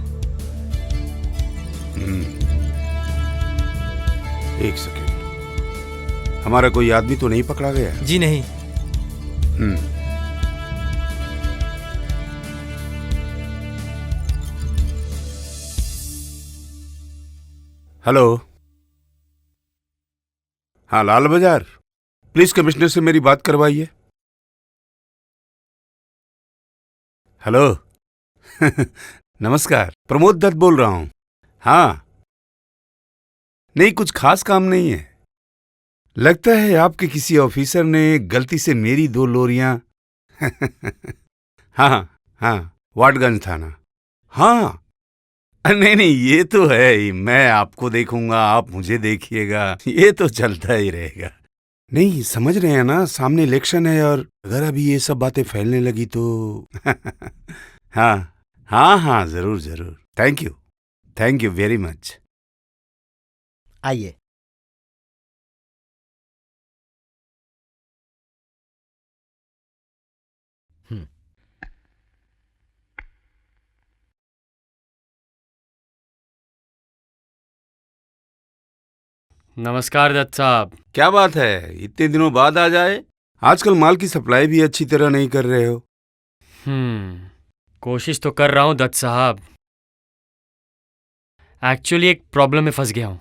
एक सेकेंड, हमारा कोई आदमी तो नहीं पकड़ा गया? जी नहीं। हेलो, हाँ लाल बाजार, पुलिस कमिश्नर से मेरी बात करवाइए। हेलो नमस्कार, प्रमोद दत्त बोल रहा हूं। हाँ, नहीं कुछ खास काम नहीं है, लगता है आपके किसी ऑफिसर ने गलती से मेरी 2 लोरियां हाँ हाँ, वाटगंज थाना। हाँ नहीं नहीं, ये तो है ही। मैं आपको देखूंगा, आप मुझे देखिएगा, ये तो चलता ही रहेगा। नहीं, समझ रहे हैं ना, सामने इलेक्शन है और अगर अभी ये सब बातें फैलने लगी तो हाँ हाँ हाँ, जरूर जरूर। Thank you very much. आइए। नमस्कार दत्त साहब। क्या बात है, इतने दिनों बाद आ जाए? आजकल माल की सप्लाई भी अच्छी तरह नहीं कर रहे हो। कोशिश तो कर रहा हूं दत्त साहब। एक्चुअली एक प्रॉब्लम में फंस गया हूं।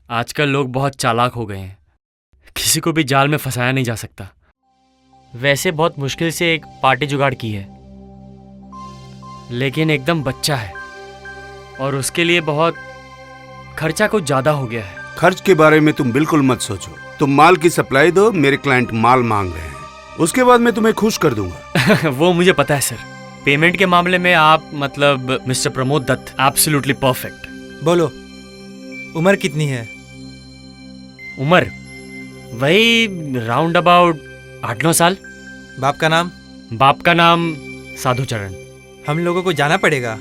आजकल लोग बहुत चालाक हो गए हैं, किसी को भी जाल में फंसाया नहीं जा सकता। वैसे बहुत मुश्किल से एक पार्टी जुगाड़ की है, लेकिन एकदम बच्चा है और उसके लिए बहुत खर्चा कुछ ज्यादा हो गया है। खर्च के बारे में तुम बिल्कुल मत सोचो, तुम माल की सप्लाई दो, मेरे क्लाइंट माल मांग रहे हैं, उसके बाद मैं तुम्हें खुश कर दूंगा। वो मुझे पता है सर। पेमेंट के मामले में आप मतलब mister Pramod Dutt absolutely perfect. बोलो, उम्र कितनी है? उम्र वही राउंड अबाउट 8-9 साल। बाप का नाम? बाप का नाम साधुचरण। हम लोगों को जाना पड़ेगा।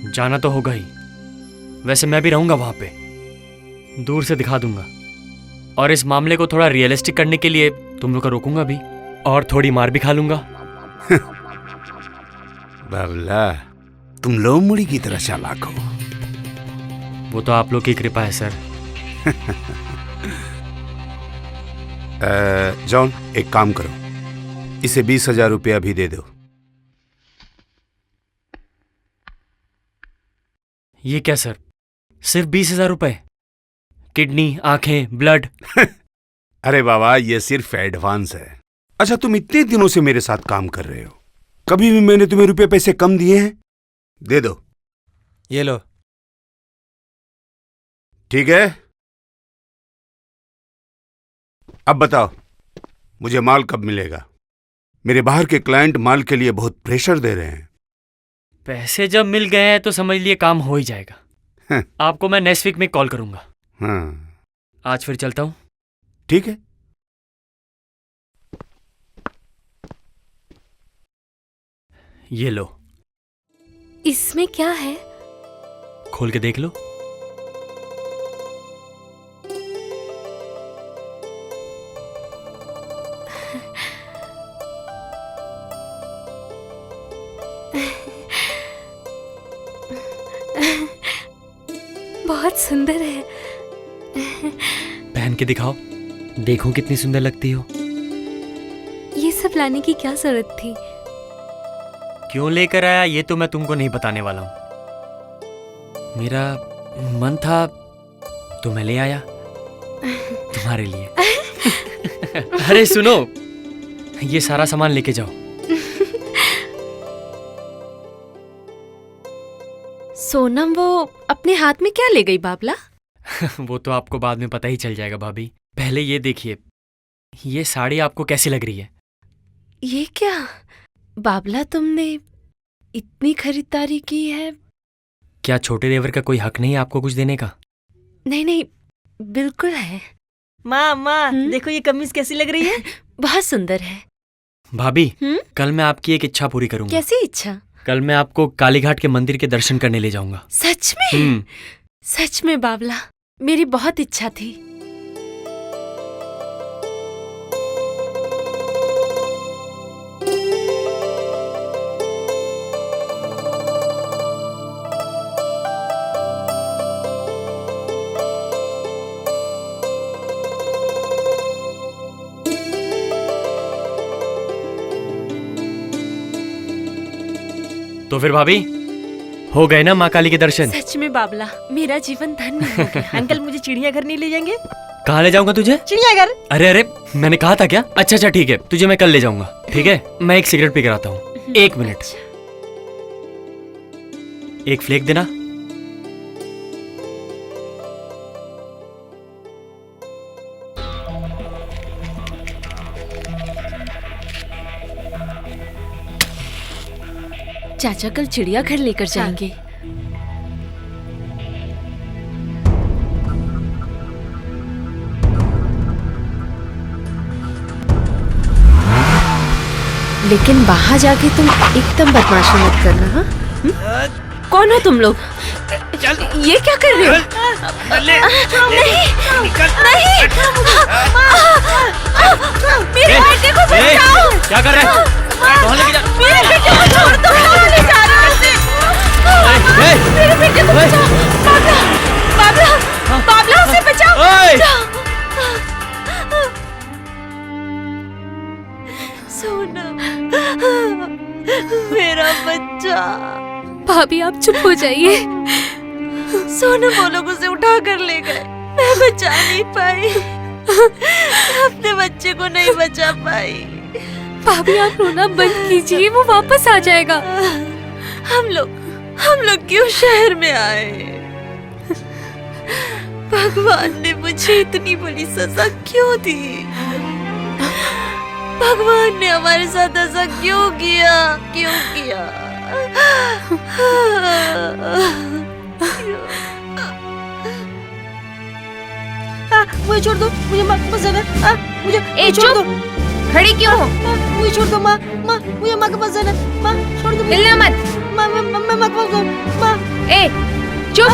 जाना तो होगा ही, वैसे मैं भी रहूंगा वहां पे, दूर से दिखा दूंगा। और इस मामले को थोड़ा रियलिस्टिक करने के लिए तुम लोग को रोकूंगा भी, और थोड़ी मार भी खा लूंगा। बाबला, तुम लोमड़ी की तरह चालाक हो। वो तो आप लोग की कृपा है सर। जॉन, एक काम करो, इसे 20,000 रुपया अभी दे दो। ये क्या सर, सिर्फ 20,000 रुपए? किडनी, आंखें, ब्लड? अरे बाबा, ये सिर्फ एडवांस है। अच्छा, तुम इतने दिनों से मेरे साथ काम कर रहे हो, कभी भी मैंने तुम्हें रुपए पैसे कम दिए हैं? दे दो। ये लो। ठीक है, अब बताओ मुझे माल कब मिलेगा? मेरे बाहर के क्लाइंट माल के लिए बहुत प्रेशर दे रहे हैं। पैसे जब मिल गए हैं तो समझ लिए काम हो ही जाएगा। आपको मैं नेक्स्ट वीक में कॉल करूंगा। हाँ, आज फिर चलता हूं। ठीक है। ये लो। इसमें क्या है? खोल के देख लो। बहुत सुंदर है। पहन के दिखाओ, देखो कितनी सुंदर लगती हो। ये सब लाने की क्या जरूरत थी? क्यों लेकर आया ये तो मैं तुमको नहीं बताने वाला हूं। मेरा मन था तो मैं ले आया तुम्हारे लिए। अरे सुनो, ये सारा सामान लेके जाओ। सोनम वो अपने हाथ में क्या ले गई बाबला? वो तो आपको बाद में पता ही चल जाएगा भाभी। पहले ये देखिए, ये साड़ी आपको कैसी लग रही है? ये क्या बाबला, तुमने इतनी खरीदारी की है? क्या छोटे देवर का कोई हक नहीं है आपको कुछ देने का? नहीं नहीं, बिल्कुल है। माँ माँ, देखो ये कमीज कैसी लग रही है? बहुत सुंदर है। भाभी, कल मैं आपकी एक इच्छा पूरी करूंगा। कैसी इच्छा? कल मैं आपको कालीघाट के मंदिर के दर्शन करने ले जाऊंगा। सच में? सच में बाबला, मेरी बहुत इच्छा थी। तो फिर भाभी, हो गए ना माँ काली के दर्शन? सच में बाबला, मेरा जीवन धन्य हो गया। अंकल, मुझे चिड़ियाघर नहीं ले जाएंगे? कहाँ ले जाऊंगा तुझे? चिड़ियाघर। अरे अरे, मैंने कहा था क्या? अच्छा अच्छा ठीक है, तुझे मैं कल ले जाऊंगा। ठीक है, मैं एक सिगरेट पी कर आता हूँ। 1 मिनट। एक फ्लेक देना। चाचा कल चिड़ियाघर लेकर जाएंगे। लेकिन वहाँ जाके तुम एकदम बदमाशी मत करना, हाँ? कौन हो तुम लोग? ये क्या कर रहे हो? नहीं, मेरे बेटे को बचाओ! क्या कर रहे हैं? कहाँ लेके जा? मेरे बेटे को छोड़ दो! कहाँ ले जा रहे हो उसे? मेरे बेटे को बचाओ! बाबला, बाबला, बाबला उसे बचाओ! सोना, मेरा बच्चा। भाभी आप चुप हो जाइए। सोनम वो लोग उसे उठा कर ले गए, मैं बचा नहीं पाई, अपने बच्चे को नहीं बचा पाई। भाभी आप रोना बंद कीजिए, वो वापस आ जाएगा। हम लोग क्यों शहर में आए? भगवान ने मुझे इतनी बड़ी सजा क्यों दी? भगवान ने हमारे साथ ऐसा क्यों किया? मुझे छोड़ दो, मुझे माँ के पास जाना है। मुझे छोड़ दो। खड़ी क्यों हो? मुझे छोड़ दो माँ, मुझे माँ के पास जाना है। माँ छोड़ दो, हिलना मत। मैं माँ के पास जाऊँ। माँ, चुप।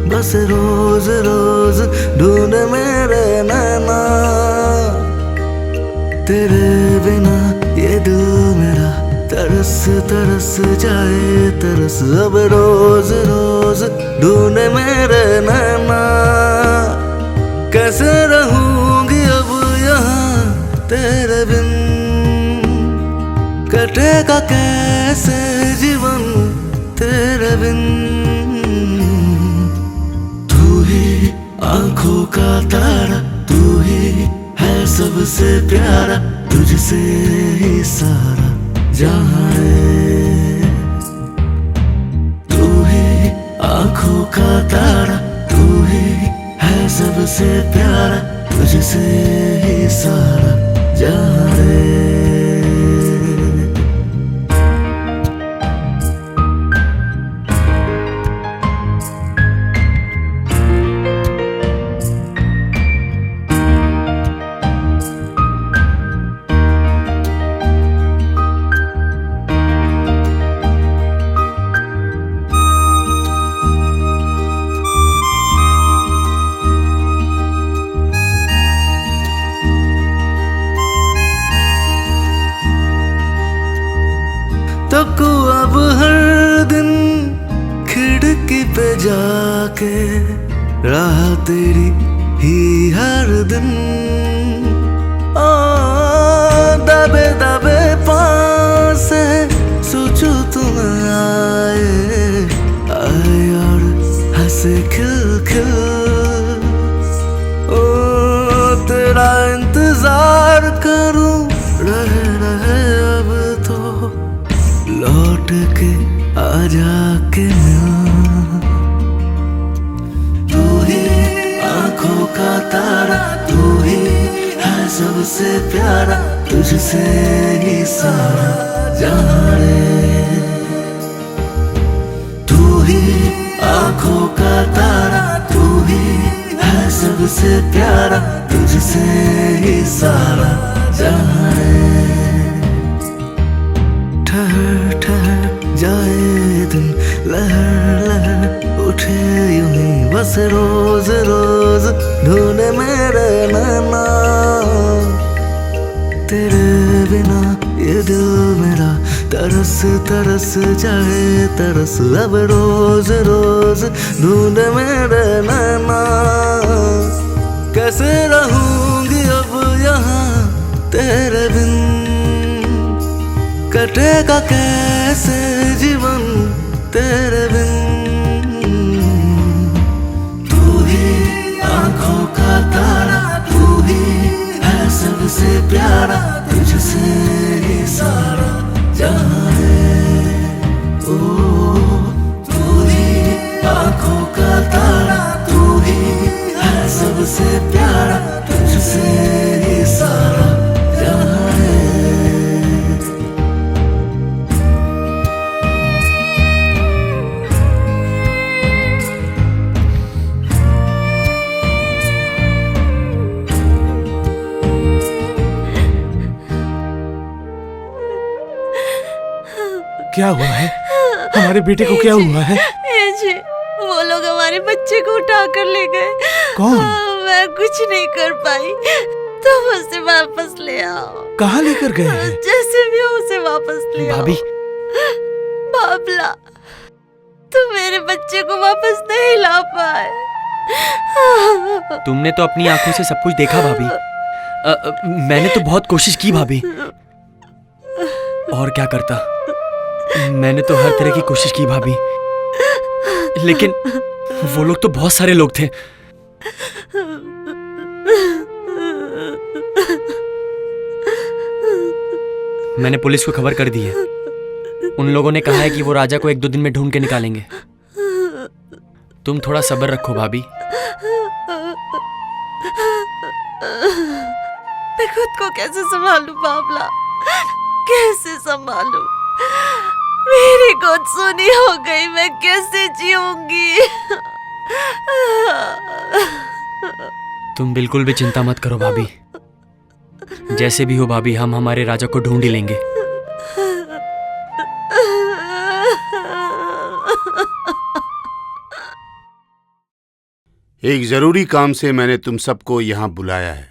बस रोज रोज ढूंढ मेरे नैना, तेरे बिना ये दिल मेरा तरस तरस जाए तरस। अब रोज रोज ढूंढ मेरे नैना, कैसे रहूंगी अब यहाँ तेरे बिन, कटेगा कैसे जीवन तेरे बिन। आंखों का तारा तू ही है सबसे प्यारा, तुझसे ही सारा जहां है। तू ही आंखों का तारा तू ही है सबसे प्यारा, तुझसे ही सारा जहां है। तक अब हर दिन खिड़की पे जाके राह तेरी ही हर दिन, दबे दबे पास से सोचो तुम आए और हंसे खिल खिल। ओ तेरा इंतजार करूं रहे रहे अब तो, लौट के आजा के मिल। तू ही आंखों का तारा तू ही है सबसे प्यारा, तुझसे ही सारा जहां रे। तू ही आंखों का तारा, तू ही है सबसे प्यारा, तुझसे ही सारा जहां रे। ठहर ठहर जाए दिन, लहर लहर उठे यूं ही बस रोज रोज ढूंढे मेरे नैना। तेरे बिना ये दिल मेरा तरस तरस जाए तरस, अब रोज रोज ढूंढे मेरे नैना। कैसे रहूंगी अब यहाँ तेरे बिन, कटेगा कैसे जीवन तेरे बिन। तू ही आंखों का तारा, तू ही है सबसे प्यारा, तुझसे ही सारा जहां है। ओ तू ही आंखों का तारा, तू ही है सबसे प्यारा, तुझसे ही सारा जहां है। क्या हुआ है? हमारे बेटे को क्या हुआ है? जी, वो लोग हमारे बच्चे को उठा कर ले गए। कौन? मैं कुछ नहीं कर पाई, तुम उसे वापस ले आओ। कहाँ लेकर गए हैं? जैसे भी हो उसे वापस ले आओ। भाभी। बाबला, तुम मेरे बच्चे को वापस नहीं ला पाए। तुमने तो अपनी आंखों से सब कुछ देखा भाभी। मैंने तो बहुत कोशिश की भाभी। और क्या करता, मैंने तो हर तरह की कोशिश की भाभी, लेकिन वो लोग तो बहुत सारे लोग थे। मैंने पुलिस को खबर कर दी है। उन लोगों ने कहा है कि वो राजा को 1-2 दिन में ढूंढ के निकालेंगे। तुम थोड़ा सब्र रखो भाभी। मैं खुद को कैसे संभालूं बाबला, कैसे संभालूं? मेरी गोद सोनी हो गई, मैं कैसे जीऊंगी? तुम बिल्कुल भी चिंता मत करो भाभी। जैसे भी हो भाभी, हम हमारे राजा को ढूंढ ही लेंगे। एक जरूरी काम से मैंने तुम सबको यहां बुलाया है।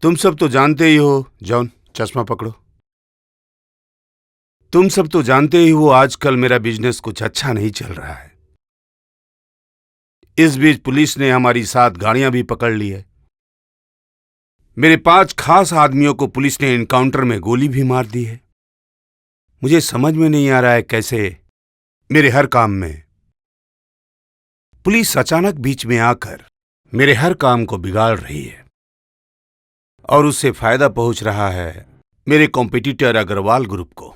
तुम सब तो जानते ही हो, जॉन चश्मा पकड़ो। तुम सब तो जानते ही हो आजकल मेरा बिजनेस कुछ अच्छा नहीं चल रहा है। इस बीच पुलिस ने हमारी 7 गाड़ियां भी पकड़ ली है। मेरे 5 खास आदमियों को पुलिस ने एनकाउंटर में गोली भी मार दी है। मुझे समझ में नहीं आ रहा है कैसे मेरे हर काम में पुलिस अचानक बीच में आकर मेरे हर काम को बिगाड़ रही है, और उससे फायदा पहुंच रहा है मेरे कॉम्पिटिटर अग्रवाल ग्रुप को।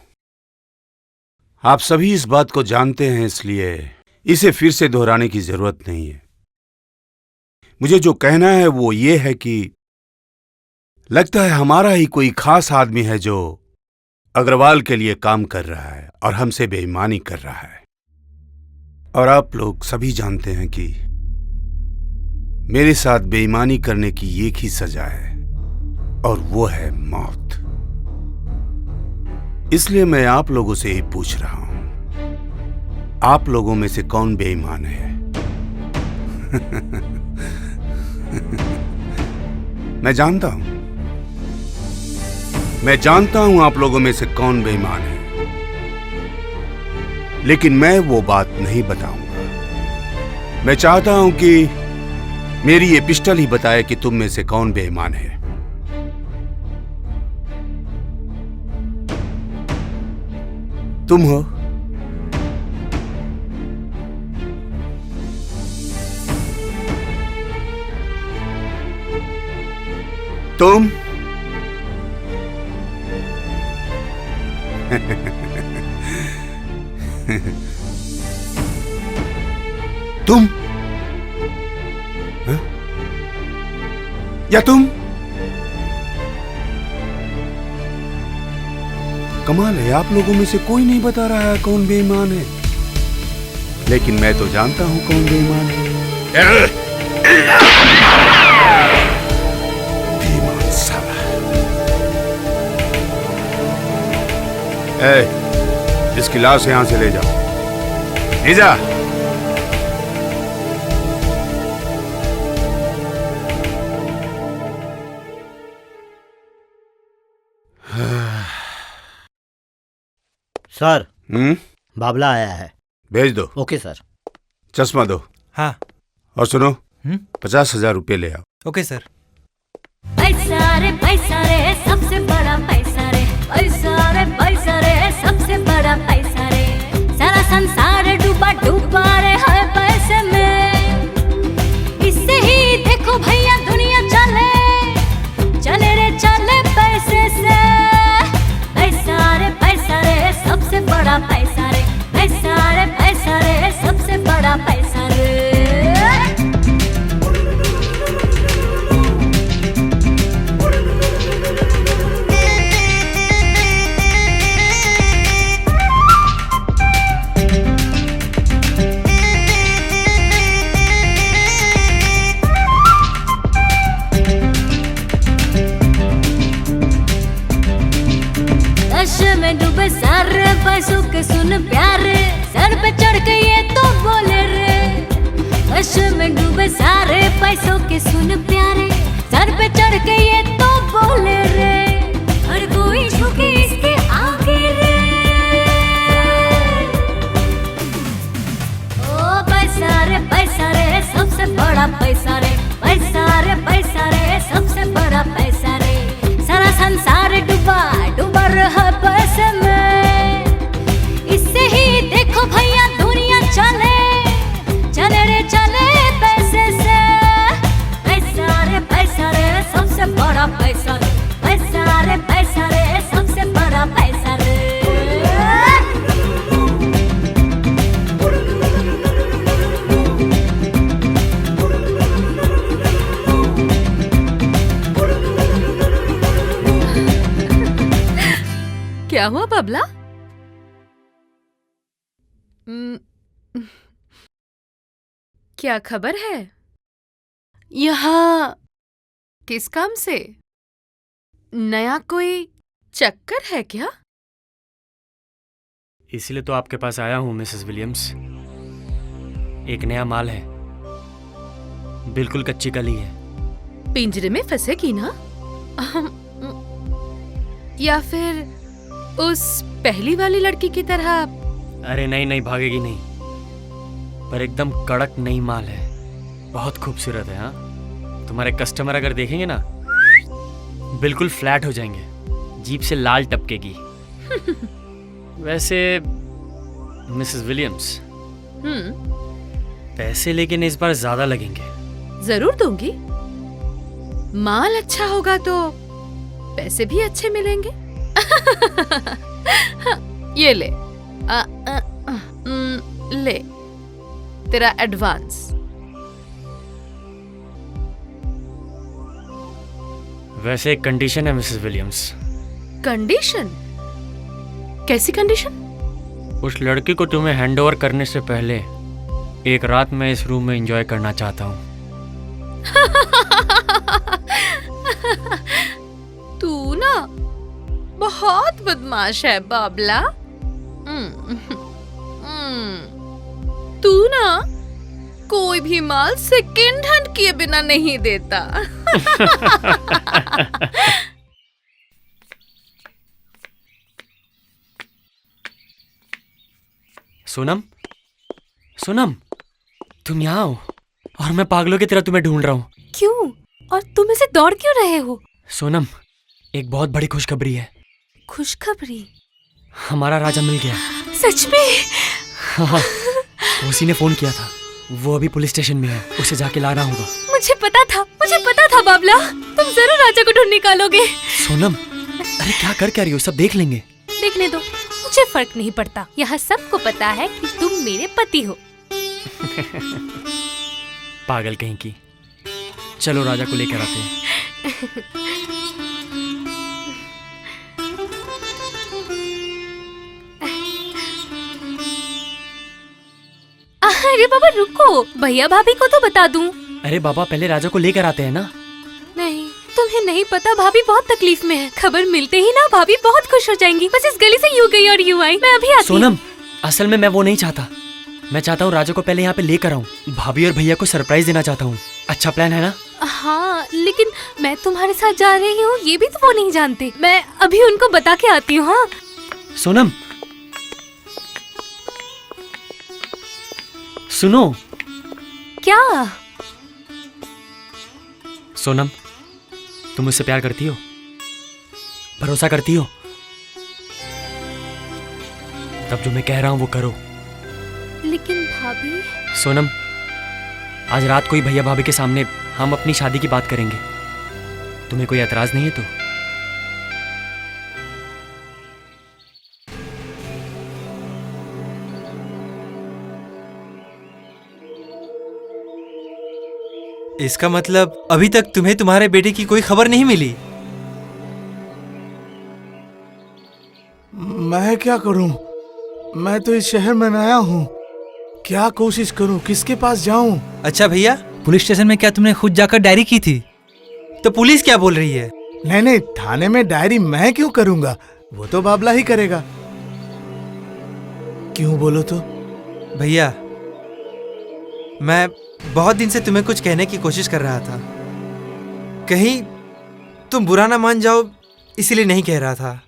आप सभी इस बात को जानते हैं, इसलिए इसे फिर से दोहराने की जरूरत नहीं है। मुझे जो कहना है वो ये है कि लगता है हमारा ही कोई खास आदमी है जो अग्रवाल के लिए काम कर रहा है और हमसे बेईमानी कर रहा है। और आप लोग सभी जानते हैं कि मेरे साथ बेईमानी करने की एक ही सजा है, और वो है मौत। इसलिए मैं आप लोगों से ही पूछ रहा हूं, आप लोगों में से कौन बेईमान है? मैं जानता हूं आप लोगों में से कौन बेईमान है, लेकिन मैं वो बात नहीं बताऊंगा। मैं चाहता हूं कि मेरी ये पिस्टल ही बताए कि तुम में से कौन बेईमान है। तुम हो? तुम? तुम? हा? या तुम? कमाल है, आप लोगों में से कोई नहीं बता रहा है कौन बेईमान है, लेकिन मैं तो जानता हूं कौन बेईमान है। बेईमान साला। इसकी लाश यहां से ले जाओ, ले जा। सर बाबला आया है। भेज दो। Okay sir. चश्मा दो। हाँ। और सुनो 50,000 रुपये ले आओ। Okay sir. पैसा रे सबसे बड़ा पैसा रे, पैसा रे सबसे बड़ा पैसा रे। सारा संसार डूबा डूबा रे है पैसे में। इससे ही देखो भैया दुनिया चले, चले रे चले पैसे से। पैसा रे सबसे बड़ा पैसा रे, पैसा रे सबसे बड़ा पैसा रे। नशे में डूबे सारे पैसों के सुन प्यारे, सर पे चढ़ के ये तो बोले रे। नशे में डूबे सारे पैसों के सुन प्यारे, सर पे चढ़ के ये तो बोले रे। हर कोई झुके इसके आगे रे। ओ पैसा रे सबसे बड़ा पैसा रे, पैसा रे सबसे बड़ा पैसा रे। सारा संसार डूबा डूबा रहा पैसे में। इससे ही देखो भैया दुनिया चले, चले रे चले पैसे से। पैसा रे सबसे बड़ा पैसा रे, पैसा रे सबसे बड़ा पैसा रे। क्या हुआ बाबला? क्या खबर है? यहाँ किस काम से? नया कोई चक्कर है क्या? इसीलिए तो आपके पास आया हूं मिसेस विलियम्स। एक नया माल है, बिल्कुल कच्ची कली है। पिंजरे में फंसेगी ना? या फिर उस पहली वाली लड़की की तरह? अरे नहीं भागेगी नहीं, पर एकदम कड़क नई माल है, बहुत खूबसूरत है। हाँ, तुम्हारे कस्टमर अगर देखेंगे ना बिल्कुल फ्लैट हो जाएंगे, जीप से लाल टपकेगी। वैसे मिसेस विलियम्स, पैसे लेकिन इस बार ज्यादा लगेंगे। जरूर दूंगी। माल अच्छा होगा तो पैसे भी अच्छे मिलेंगे। ये ले, ले तेरा एडवांस। वैसे एक कंडीशन है मिसेस विलियम्स। कंडीशन? कैसी कंडीशन? उस लड़की को तुम्हें हैंडओवर करने से पहले एक रात मैं इस रूम में एंजॉय करना चाहता हूँ। तू ना बहुत बदमाश है बाबला। तू ना कोई भी माल सेकेंड हैंड किए बिना नहीं देता। सोनम, तुम यहाँ आओ, और मैं पागलों की तरह तुम्हें ढूंढ रहा हूँ। क्यों? और तुम इसे दौड़ क्यों रहे हो? सोनम, एक बहुत बड़ी खुशखबरी है। खुशखबरी? हमारा राजा मिल गया। सच में? हाँ, उसी ने फोन किया था। वो अभी पुलिस स्टेशन में है, उसे जाके लाना होगा। मुझे पता था बाबला, तुम जरूर राजा को ढूंढ निकालोगे। सोनम, अरे क्या रही हो? सब देख लेंगे। देखने दो, मुझे फर्क नहीं पड़ता। यहाँ सबको पता है कि तुम मेरे पति हो। पागल कहीं की। चलो राजा को लेकर आते हैं। अरे बाबा रुको, भैया भाभी को तो बता दूं। अरे बाबा पहले राजा को लेकर आते हैं ना। नहीं, तुम्हें नहीं पता, भाभी बहुत तकलीफ में है। खबर मिलते ही ना भाभी बहुत खुश हो जाएंगी। बस इस गली से यूं गई और यूं आई। मैं अभी आती हूँ। सोनम, असल में मैं वो नहीं चाहता। मैं चाहता हूँ राजा को पहले यहाँ पे लेकर आऊँ। भाभी और भैया को सरप्राइज देना चाहता हूँ। अच्छा प्लान है ना? हाँ, लेकिन मैं तुम्हारे साथ जा रही हूँ ये भी तो वो नहीं जानते। मैं अभी उनको बता के आती हूँ। हाँ सोनम, सुनो। क्या? सोनम, तुम मुझसे प्यार करती हो? भरोसा करती हो? तब जो मैं कह रहा हूँ वो करो। लेकिन भाभी। सोनम, आज रात को ही भैया भाभी के सामने हम अपनी शादी की बात करेंगे। तुम्हें कोई एतराज नहीं है तो? इसका मतलब अभी तक तुम्हें तुम्हारे बेटे की कोई खबर नहीं मिली? मैं क्या करूं? मैं तो इस शहर में नया हूं। क्या कोशिश करूं? किसके पास जाऊं? अच्छा भैया, पुलिस स्टेशन में क्या तुमने खुद जाकर डायरी की थी? तो पुलिस क्या बोल रही है? नहीं नहीं, थाने में डायरी मैं क्यों करूंगा? वो तो बाबला ही करेगा। क्यों बोलो तो? भैया, मैं बहुत दिन से तुम्हें कुछ कहने की कोशिश कर रहा था। कहीं तुम बुरा ना मान जाओ, इसीलिए नहीं कह रहा था।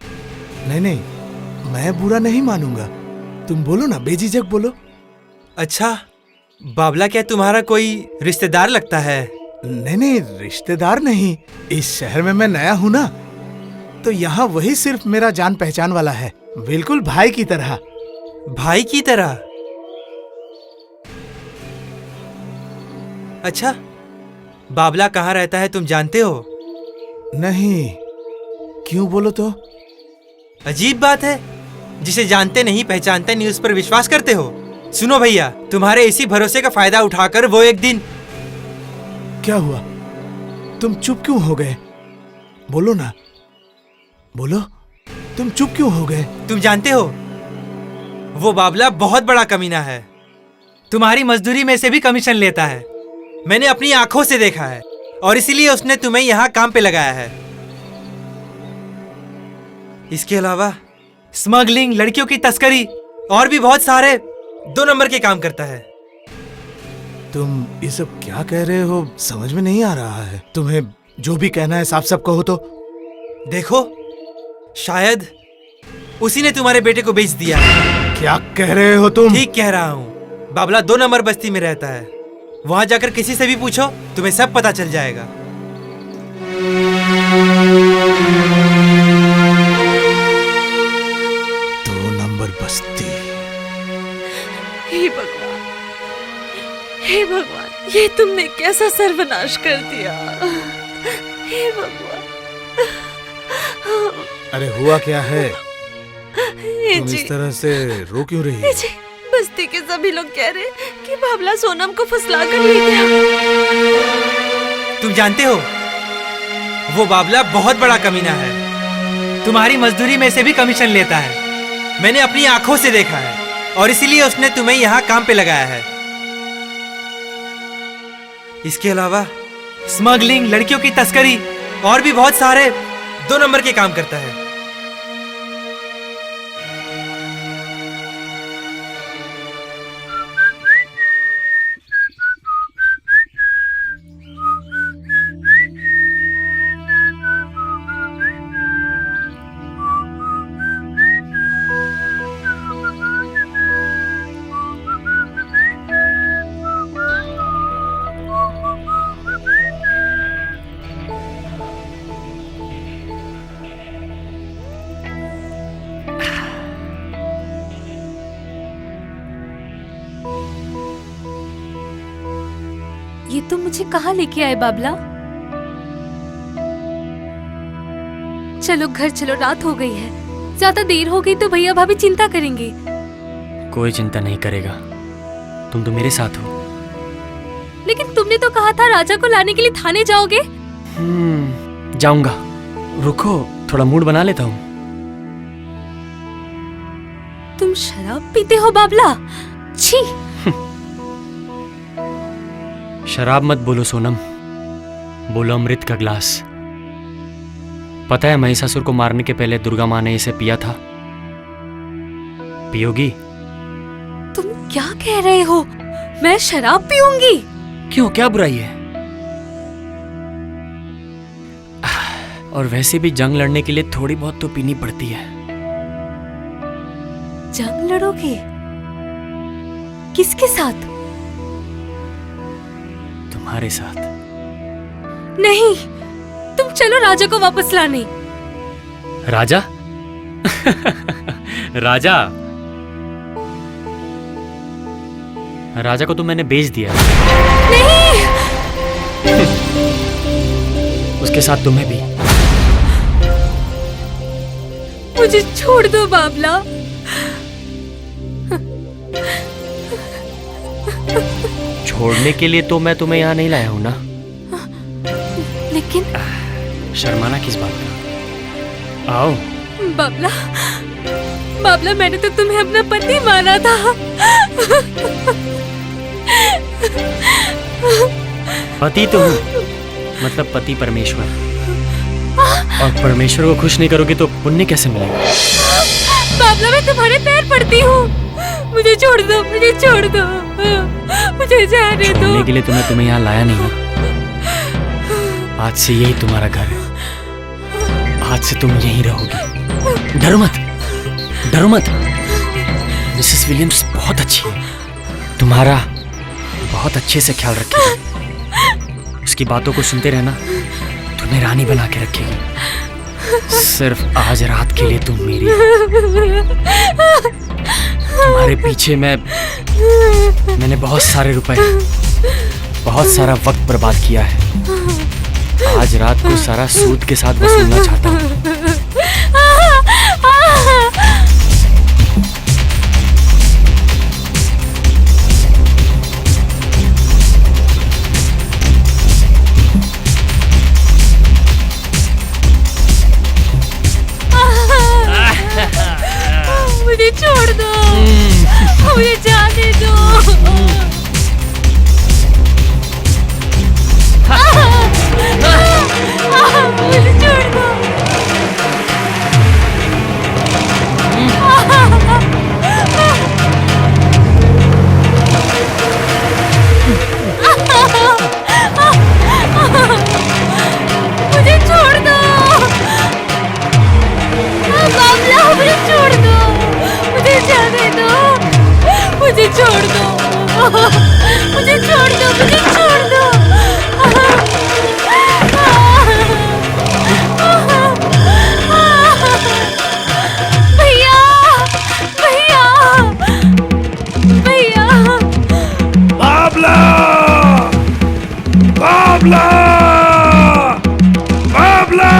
नहीं नहीं, मैं बुरा नहीं मानूंगा। तुम बोलो ना, बेझिझक बोलो। अच्छा, बाबला क्या तुम्हारा कोई रिश्तेदार लगता है? नहीं नहीं, रिश्तेदार नहीं। इस शहर में मैं नया हूं ना, तो यहाँ वही सिर्फ मेरा जान पहचान वाला है। बिल्कुल भाई की तरह। भाई की तरह? अच्छा, बाबला कहाँ रहता है तुम जानते हो? नहीं। क्यों बोलो तो? अजीब बात है, जिसे जानते नहीं पहचानते नहीं उस पर विश्वास करते हो। सुनो भैया, तुम्हारे इसी भरोसे का फायदा उठाकर वो एक दिन। क्या हुआ? तुम चुप क्यों हो गए? बोलो ना, बोलो, तुम चुप क्यों हो गए? तुम जानते हो, वो बाबला बहुत बड़ा कमीना है। तुम्हारी मजदूरी में से भी कमीशन लेता है। मैंने अपनी आंखों से देखा है और इसीलिए उसने तुम्हें यहाँ काम पे लगाया है। इसके अलावा स्मगलिंग, लड़कियों की तस्करी और भी बहुत सारे 2 नंबर के काम करता है। तुम ये सब क्या कह रहे हो? समझ में नहीं आ रहा है। तुम्हें जो भी कहना है साफ साफ कहो तो। देखो, शायद उसी ने तुम्हारे बेटे को बेच दिया है। क्या कह रहे हो तुम? ठीक कह रहा हूँ। बाबला 2 नंबर बस्ती में रहता है। वहां जाकर किसी से भी पूछो, तुम्हें सब पता चल जाएगा। 2 नंबर बस्ती। हे भगवान, हे भगवान, ये तुमने कैसा सर्वनाश कर दिया। हे भगवान। अरे हुआ क्या है? तुम जी, इस तरह से रो क्यों रही हो? जी, बस्ती के सभी लोग कह रहे कि बाबला सोनम को फुसला कर ले गया। तुम जानते हो, वो बाबला बहुत बड़ा कमीना है। तुम्हारी मजदूरी में से भी कमीशन लेता है। मैंने अपनी आंखों से देखा है और इसीलिए उसने तुम्हें यहाँ काम पे लगाया है। इसके अलावा स्मगलिंग, लड़कियों की तस्करी और भी बहुत सारे 2 नंबर के काम करता है। ये तो मुझे कहाँ लेके आए बाबला? चलो घर चलो, रात हो गई है। ज्यादा देर हो गई तो भैया भाभी चिंता करेंगे। कोई चिंता नहीं करेगा, तुम तो मेरे साथ हो। लेकिन तुमने तो कहा था राजा को लाने के लिए थाने जाओगे। जाऊंगा, रुको थोड़ा मूड बना लेता हूँ। तुम शराब पीते हो बाबला? छी। शराब मत बोलो सोनम, बोलो अमृत का ग्लास। पता है महिषासुर को मारने के पहले दुर्गा माँ ने इसे पिया था। पियोगी? तुम क्या कह रहे हो? मैं शराब पीऊंगी? क्यों, क्या बुराई है? और वैसे भी जंग लड़ने के लिए थोड़ी बहुत तो पीनी पड़ती है। जंग लड़ोगे? किसके साथ? तुम्हारे साथ। नहीं, तुम चलो राजा को वापस लाने। राजा? राजा? राजा को तो मैंने बेच दिया। नहीं! उसके साथ तुम्हें भी। मुझे छोड़ दो बाबला। छोड़ने के लिए तो मैं तुम्हें यहाँ नहीं लाया हूं ना। लेकिन शर्माना किस बात का? आओ। बाबला, बाबला, मैंने तो तुम्हें अपना पति माना था। पति तो हूँ, मतलब पति परमेश्वर। और परमेश्वर को खुश नहीं करोगे तो पुण्य कैसे मिलेगा? बाबला, मैं तुम्हारे पैर पड़ती हूँ। मुझे छोड़ दो, मुझे छोड़ दो, मुझे जाने दो। छोड़ने के लिए तो मैं तुम्हें यहाँ लाया नहीं हूँ। आज से यही तुम्हारा घर है। आज से तुम यहीं रहोगी। डरो मत, डरो मत। मिसेस विलियम्स बहुत अच्छी है, तुम्हारा बहुत अच्छे से ख्याल रखेगी। उसकी बातों को सुनते रहना, तुम्हें रानी बना के रखेगी। सिर्फ आज रात के लिए तुम मेरी हो। तुम्हारे पीछे मैंने बहुत सारे रुपए, बहुत सारा वक्त बर्बाद किया है। आज रात को सारा सूद के साथ वसूलना चाहता हूँ। मुझे छोड़ दो, मुझे जाने दो। मुझे छोड़ दो। मुझे छोड़ दो बाबला, मुझे छोड़ दो, मुझे जाने दो, मुझे छोड़ दो, मुझे छोड़ दो, मुझे छोड़ दो। भैया, भैया, भैया। बाबला, बाबला, बाबला।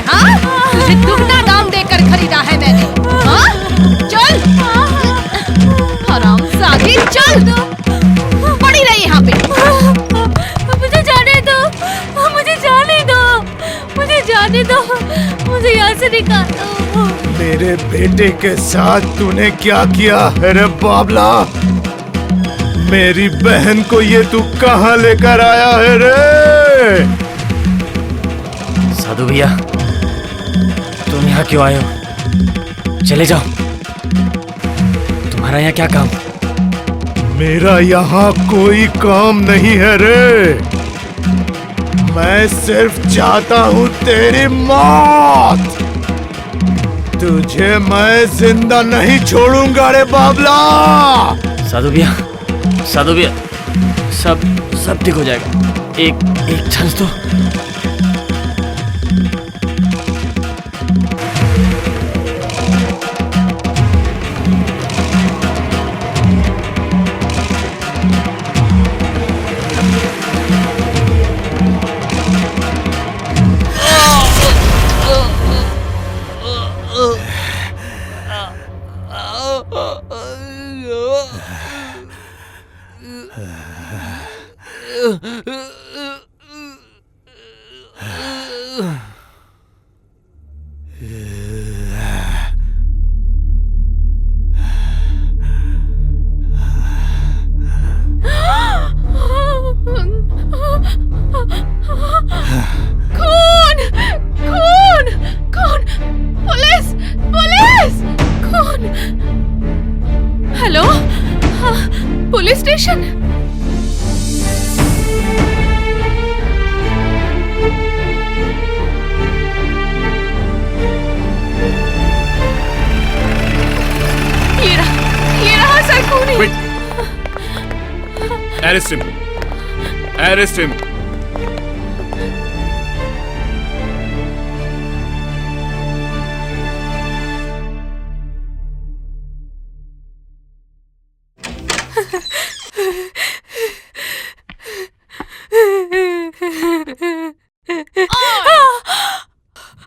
हाँ? तुझे दुगना दाम देकर खरीदा है मैंने। हाँ? चल, हरामजादी, चल, पड़ी रही यहाँ पे। मुझे जाने दो, मुझे जाने दो, मुझे जाने दो, मुझे यहाँ से निकाल दो। मेरे बेटे के साथ तूने क्या किया है रे बाबला? मेरी बहन को ये तू कहाँ लेकर आया है रे? साधु भैया, तुम यहाँ क्यों आए हो? चले जाओ, तुम्हारा यहाँ क्या काम? मेरा यहाँ कोई काम नहीं है रे। मैं सिर्फ चाहता हूँ तेरी मौत। तुझे मैं जिंदा नहीं छोड़ूंगा रे बाबला। साधु भैया, साधु भैया, सब ठीक हो जाएगा। एक चांस तो। खून खून खून पुलिस पुलिस खून हेलो हाँ पुलिस स्टेशन ये रहा सर खूनी Arrest him. Arrest him.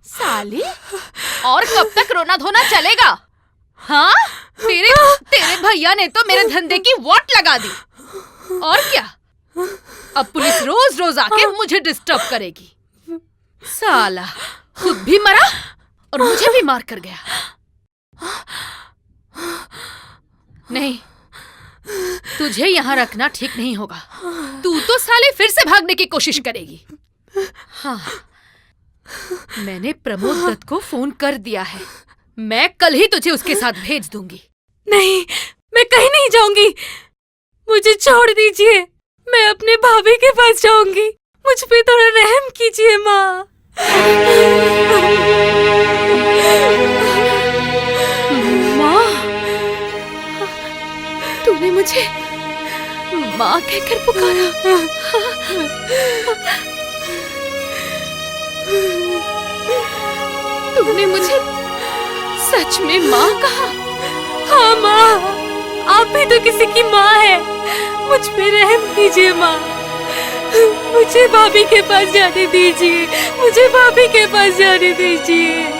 साली और कब तक रोना धोना चलेगा? हाँ तेरे भैया ने तो मेरे धंधे की वॉट लगा दी और क्या अब पुलिस रोज रोज आके मुझे डिस्टर्ब करेगी। साला खुद भी मरा और मुझे भी मार कर गया। नहीं तुझे यहाँ रखना ठीक नहीं होगा। तू तो साले फिर से भागने की कोशिश करेगी। हाँ मैंने प्रमोद दत्त को फोन कर दिया है। मैं कल ही तुझे उसके साथ भेज दूंगी। नहीं मैं कहीं नहीं जाऊंगी, मुझे छोड़ दीजिए, मैं अपने भाभी के पास जाऊंगी। मुझ पे थोड़ा रहम कीजिए माँ। माँ तूने मुझे माँ कहकर पुकारा। तूने मुझे सच में माँ कहा? हाँ माँ, आप भी तो किसी की माँ है, मुझ पे रहम कीजिए माँ। मुझे भाभी के पास जाने दीजिए, मुझे भाभी के पास जाने दीजिए।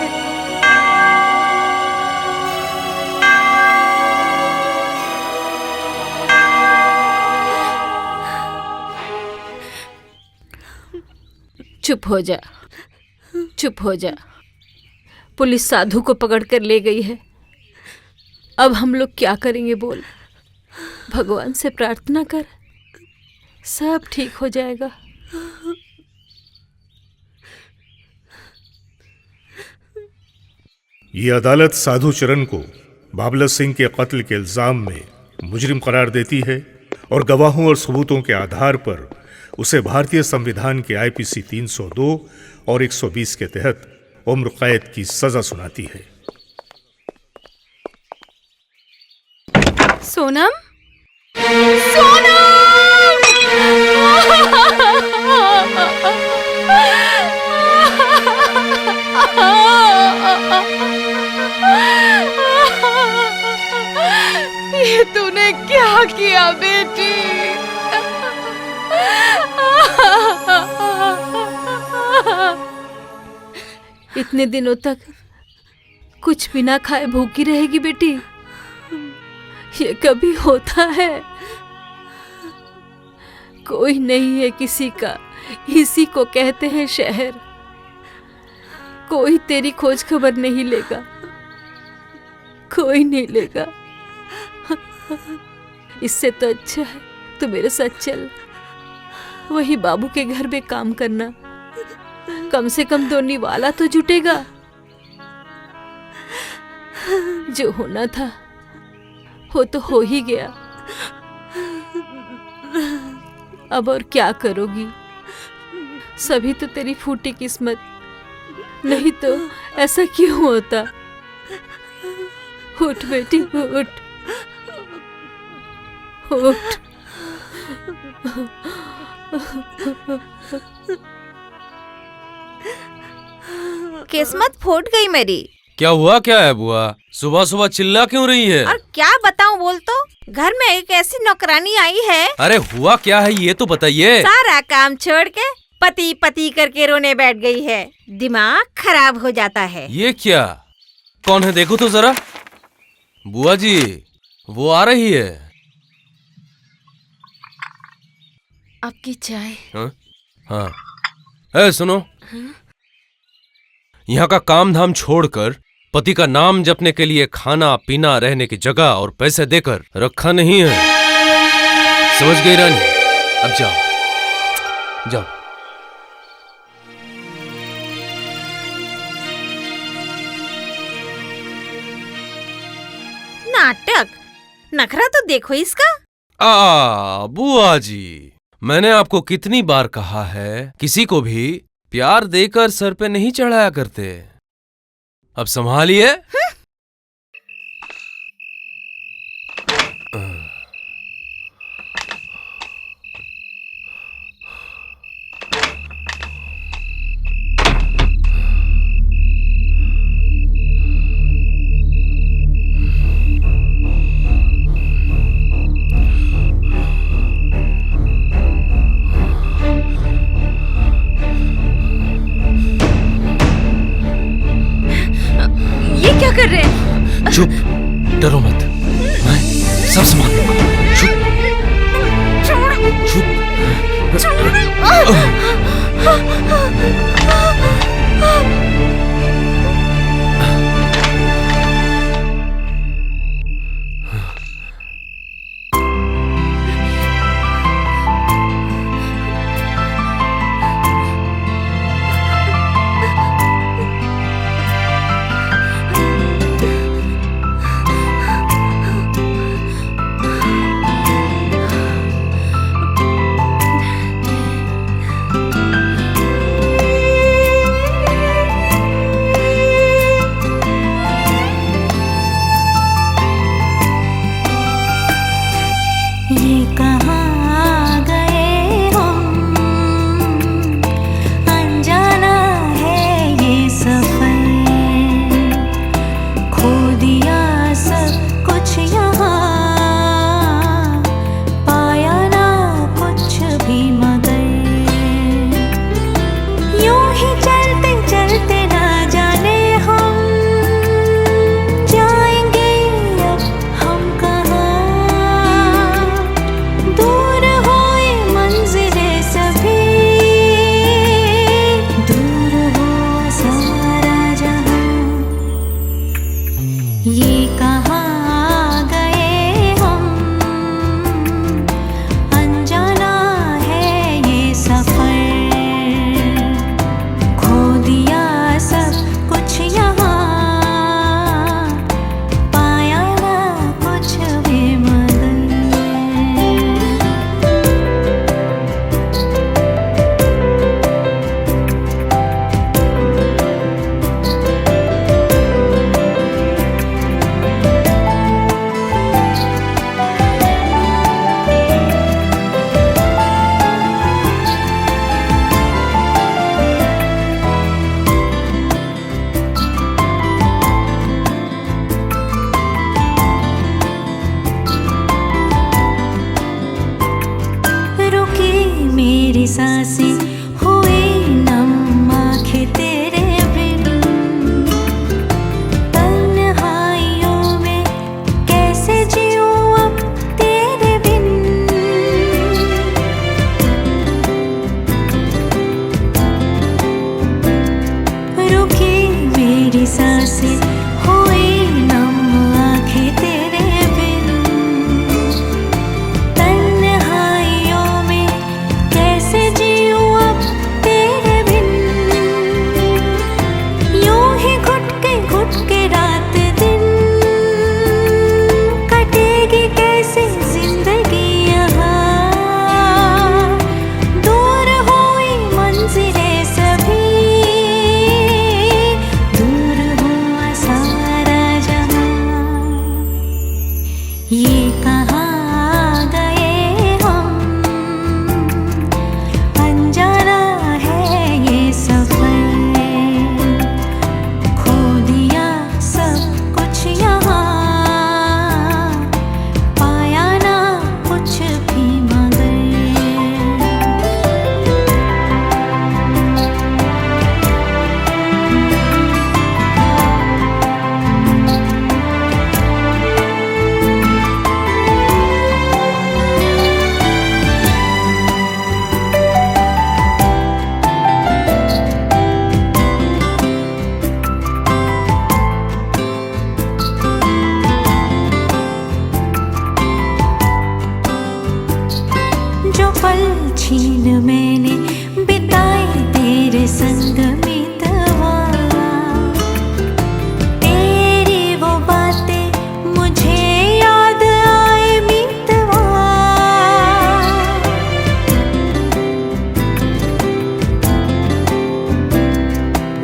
चुप हो जा, चुप हो जा। पुलिस साधु को पकड़ कर ले गई है। अब हम लोग क्या करेंगे बोल? भगवान से प्रार्थना कर, सब ठीक हो जाएगा। ये अदालत साधु चरण को बाबला सिंह के कत्ल के इल्जाम में मुजरिम करार देती है और गवाहों और सबूतों के आधार पर उसे भारतीय संविधान के आईपीसी 302 और 120 के तहत उम्र कैद की सजा सुनाती है। सोनम, सोनम! ये तूने क्या किया बेटी? इतने दिनों तक कुछ बिना खाए भूखी रहेगी बेटी? ये कभी होता है? कोई नहीं है किसी का, इसी को कहते हैं शहर। कोई तेरी खोज खबर नहीं लेगा, कोई नहीं लेगा। इससे तो अच्छा है तू मेरे साथ चल, वही बाबू के घर में काम करना, कम से कम तो निवाला तो जुटेगा। जो होना था वो तो हो ही गया, अब और क्या करोगी? सभी तो तेरी फूटी किस्मत, नहीं तो ऐसा क्यों होता? उठ बेटी उठ, उठ। किस्मत फूट गई मेरी। क्या हुआ क्या है बुआ? सुबह सुबह चिल्ला क्यों रही है? और क्या बताऊं बोल तो? घर में एक ऐसी नौकरानी आई है। अरे हुआ क्या है ये तो बताइए। सारा काम छोड़ के पति पति करके रोने बैठ गई है। दिमाग खराब हो जाता है। ये क्या? कौन है देखो तो जरा। बुआ जी वो आ रही है। आपकी चाय। हाँ हाँ। ए सुनो, यहाँ का काम धाम छोड़कर पति का नाम जपने के लिए खाना पीना रहने की जगह और पैसे देकर रखा नहीं है, समझ गई रानी? अब जाओ जाओ। नाटक, नखरा तो देखो इसका। बुआ जी, मैंने आपको कितनी बार कहा है, किसी को भी प्यार देकर सर पे नहीं चढ़ाया करते। अब संभालिए। ये क्या कर रहे हैं? चुप, डरो मत, मैं सब संभाल लूंगा। चुप चुप। पल छीन मैंने बिताए तेरे संग मितवा, तेरी वो बातें मुझे याद आए मितवा।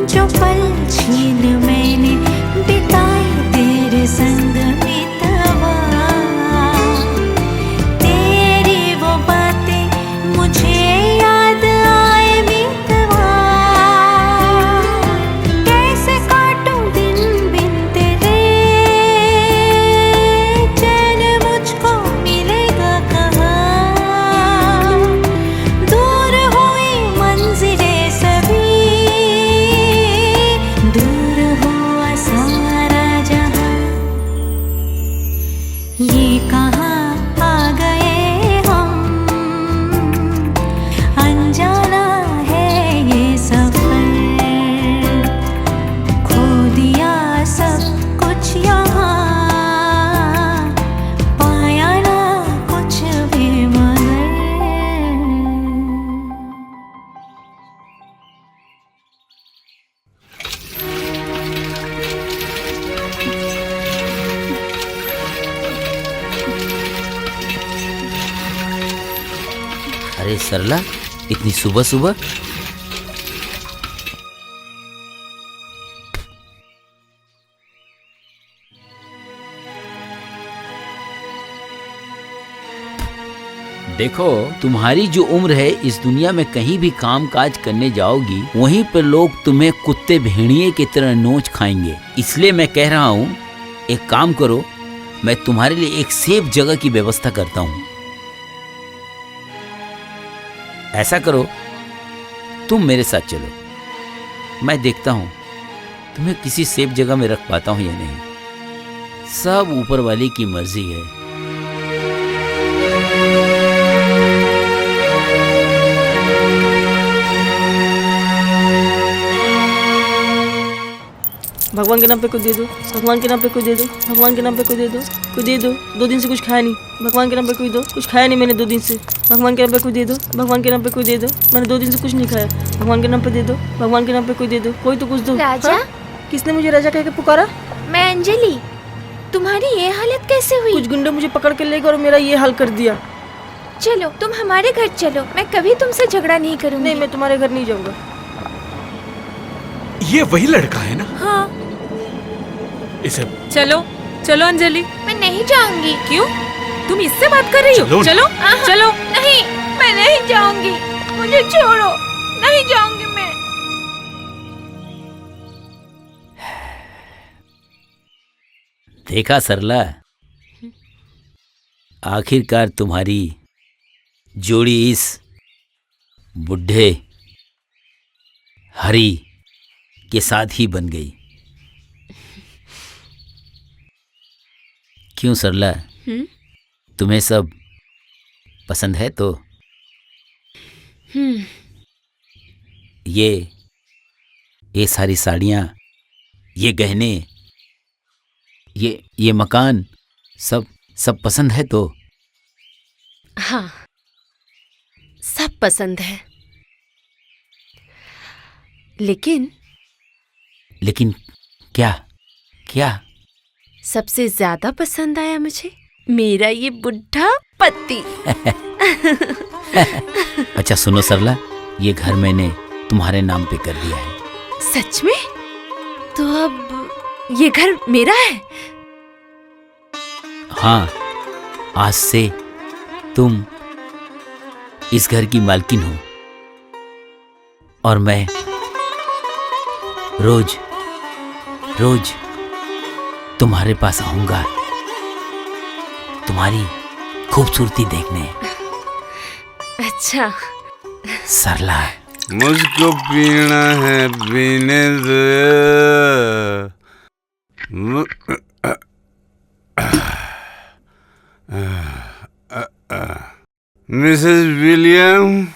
जो पल छीन मैंने बिताए तेरे संग मितवा, तेरी वो बातें मुझे याद आए मितवा। कैसे काटूं दिन बिन तेरे, चैन मुझको मिलेगा कहाँ। दूर हुई मंजिलें सभी, दूर हुआ सारा जहां। ये कहाँ आ गए हम, अनजाना है ये सफर। खो दिया सब कुछ यहाँ, पाया ना कुछ भी मगर। अरे सरला, इतनी सुबह सुबह? देखो, तुम्हारी जो उम्र है, इस दुनिया में कहीं भी काम काज करने जाओगी, वहीं पर लोग तुम्हें कुत्ते भेड़िए की तरह नोच खाएंगे। इसलिए मैं कह रहा हूँ, एक काम करो, मैं तुम्हारे लिए एक सेफ जगह की व्यवस्था करता हूँ। ऐसा करो, तुम मेरे साथ चलो, मैं देखता हूँ तुम्हें किसी सेफ जगह में रख पाता हूँ या नहीं। सब ऊपर वाले की मर्जी है। भगवान के नाम पे कुछ दे दो, भगवान के नाम पे कुछ दे दो, भगवान के नाम पे कुछ दे दो, कुछ दे दो। 2 दिन से कुछ खाया नहीं, भगवान के नाम पे कुछ दो। कुछ खाया नहीं मैंने 2 दिन से, भगवान के नाम पे कुछ दे दो, भगवान के नाम पे कुछ दे दो। मैंने 2 दिन से कुछ नहीं खाया, भगवान के नाम पे दे दो, भगवान के नाम पे कुछ दे दो। कोई तो कुछ दो। राजा? हाँ? किसने मुझे राजा कह के पुकारा? मैं अंजलि। तुम्हारी ये हालत कैसे हुई? कुछ गुंडे मुझे पकड़ के ले गए और मेरा ये हाल कर दिया। चलो, तुम हमारे घर चलो, मैं कभी तुमसे झगड़ा नहीं करूंगी। नहीं, मैं तुम्हारे घर नहीं जाऊंगा। ये वही लड़का है ना? हाँ। इसे चलो चलो अंजलि। मैं नहीं जाऊंगी। क्यों? तुम इससे बात कर रही हो? चलो। चलो चलो। नहीं, मैं नहीं जाऊंगी, मुझे छोड़ो, नहीं जाऊंगी मैं। देखा सरला, आखिरकार तुम्हारी जोड़ी इस बुढ़े हरी के साथ ही बन गई। क्यों सरला, तुम्हें सब पसंद है तो? ये सारी साड़ियाँ, ये गहने, ये मकान, सब पसंद है तो? हाँ, सब पसंद है। लेकिन क्या क्या? सबसे ज्यादा पसंद आया मुझे मेरा ये बुढ़ा पति। अच्छा सुनो सरला, ये घर मैंने तुम्हारे नाम पे कर दिया है। सच में? तो अब ये घर मेरा है? हाँ, आज से तुम इस घर की मालकिन हो और मैं रोज तुम्हारे पास आऊंगा तुम्हारी खूबसूरती देखने। अच्छा सरला, मुझको पीना है, पीने दो। Mrs William,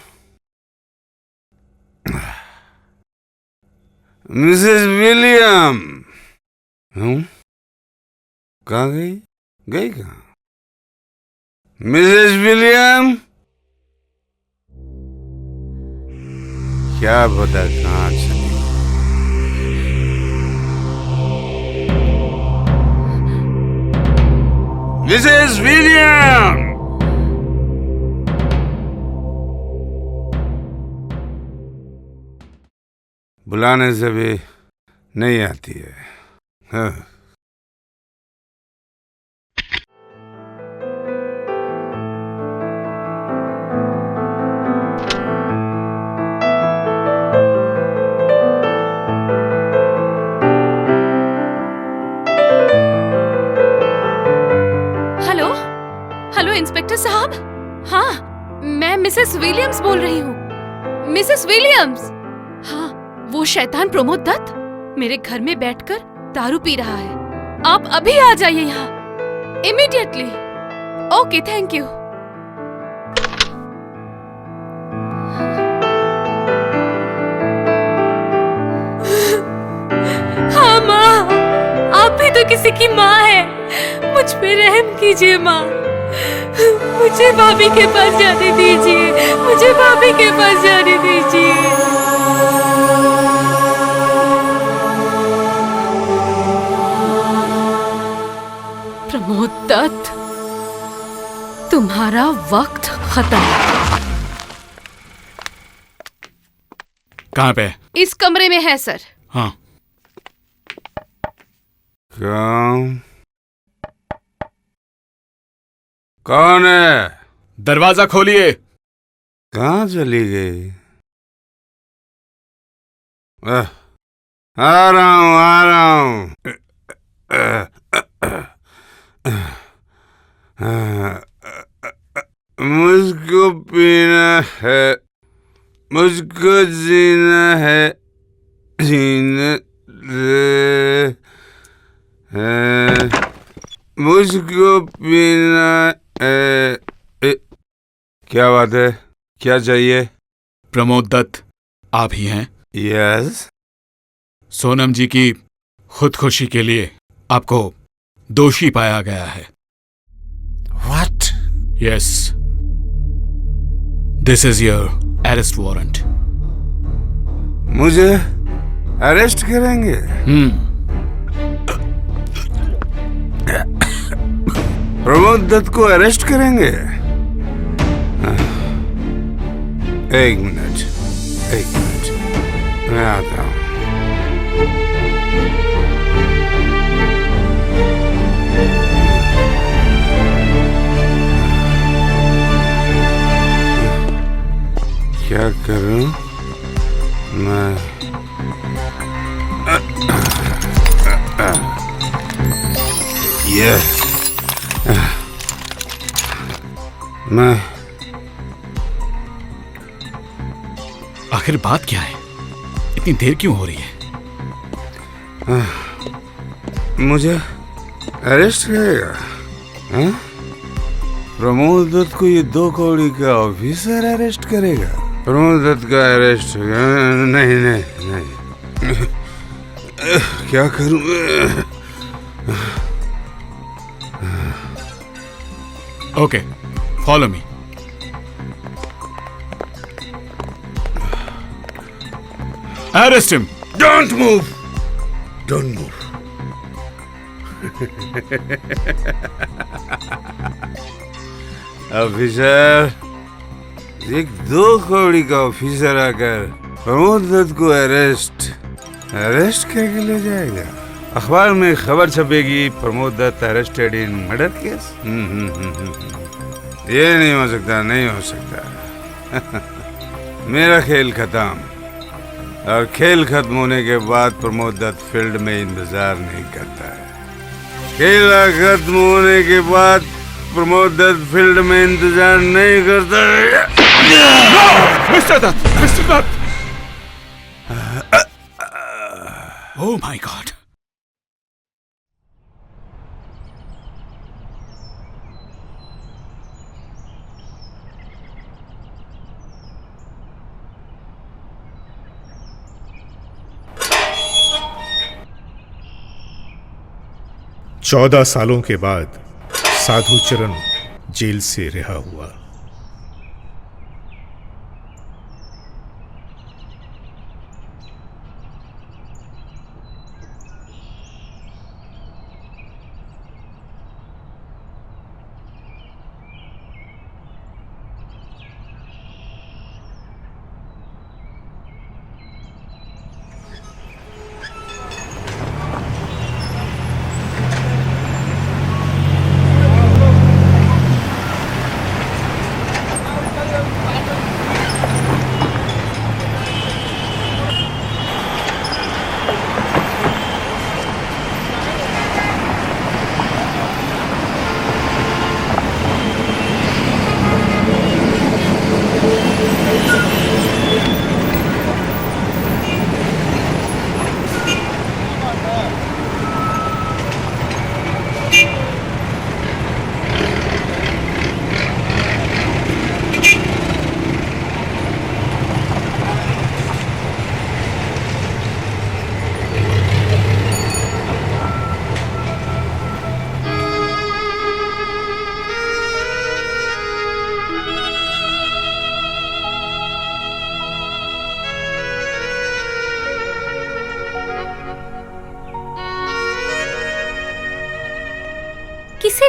Mrs William. कहाँ गई? गई कहाँ? मिसेस विलियम, क्या पता कहाँ चली। मिसेस विलियम, बुलाने से भी नहीं आती है। हाँ। हेलो हेलो इंस्पेक्टर साहब। हाँ, मैं मिसेस विलियम्स बोल रही हूँ। Mrs Williams. हाँ, वो शैतान प्रमोद दत्त मेरे घर में बैठकर दारू पी रहा है। आप अभी आ जाइए यहाँ, इमीडिएटली। Okay, thank you. हाँ माँ, आप भी तो किसी की माँ है। मुझ पे रहम कीजिए माँ। मुझे भाभी के पास जाने दीजिए। मुझे भाभी के पास जाने दीजिए। प्रमोद दत्त, तुम्हारा वक्त खत्म। कहाँ पे? इस कमरे में है सर। हाँ। कौन है? दरवाजा खोलिए। कहाँ चली गई? आ रहा हूँ, आ रहा हूँ। मुझको पीना है, मुझको जीना है, जीने दे। मुझको पीना है। क्या बात है? क्या चाहिए? प्रमोद दत्त आप ही हैं? यस। सोनम जी की खुदकुशी के लिए आपको दोषी पाया गया है। What? Yes. This is your arrest warrant. मुझे अरेस्ट करेंगे? प्रमोद दत्त को अरेस्ट करेंगे? एक मिनट, मैं आता हूँ। क्या करूं मैं? ये मैं आखिर बात क्या है? इतनी देर क्यों हो रही है? मुझे अरेस्ट करेगा? हाँ? प्रमोद दत्त को ये 2 कौड़ी का ऑफिसर अरेस्ट करेगा? प्रमोद दत्त का अरेस्ट? नहीं नहीं नहीं। क्या करूं? Okay, follow me. Arrest him. Don't move. Don't move. Officer, एक 2 कौड़ी का ऑफिसर आकर प्रमोद दत्त को अरेस्ट करके ले जाएगा। अखबार में खबर छपेगी, Pramod Dutt arrested in murder case. ये नहीं हो सकता, नहीं हो सकता। मेरा खेल खत्म। और खेल खत्म होने के बाद प्रमोद दत्त फील्ड में इंतजार नहीं करता है। खेल खत्म होने के बाद प्रमोद दत्त फील्ड में इंतजार नहीं करता है। Mister Dutt, mister Dutt. Oh my God. चौदह सालों के बाद साधुचरण जेल से रिहा हुआ।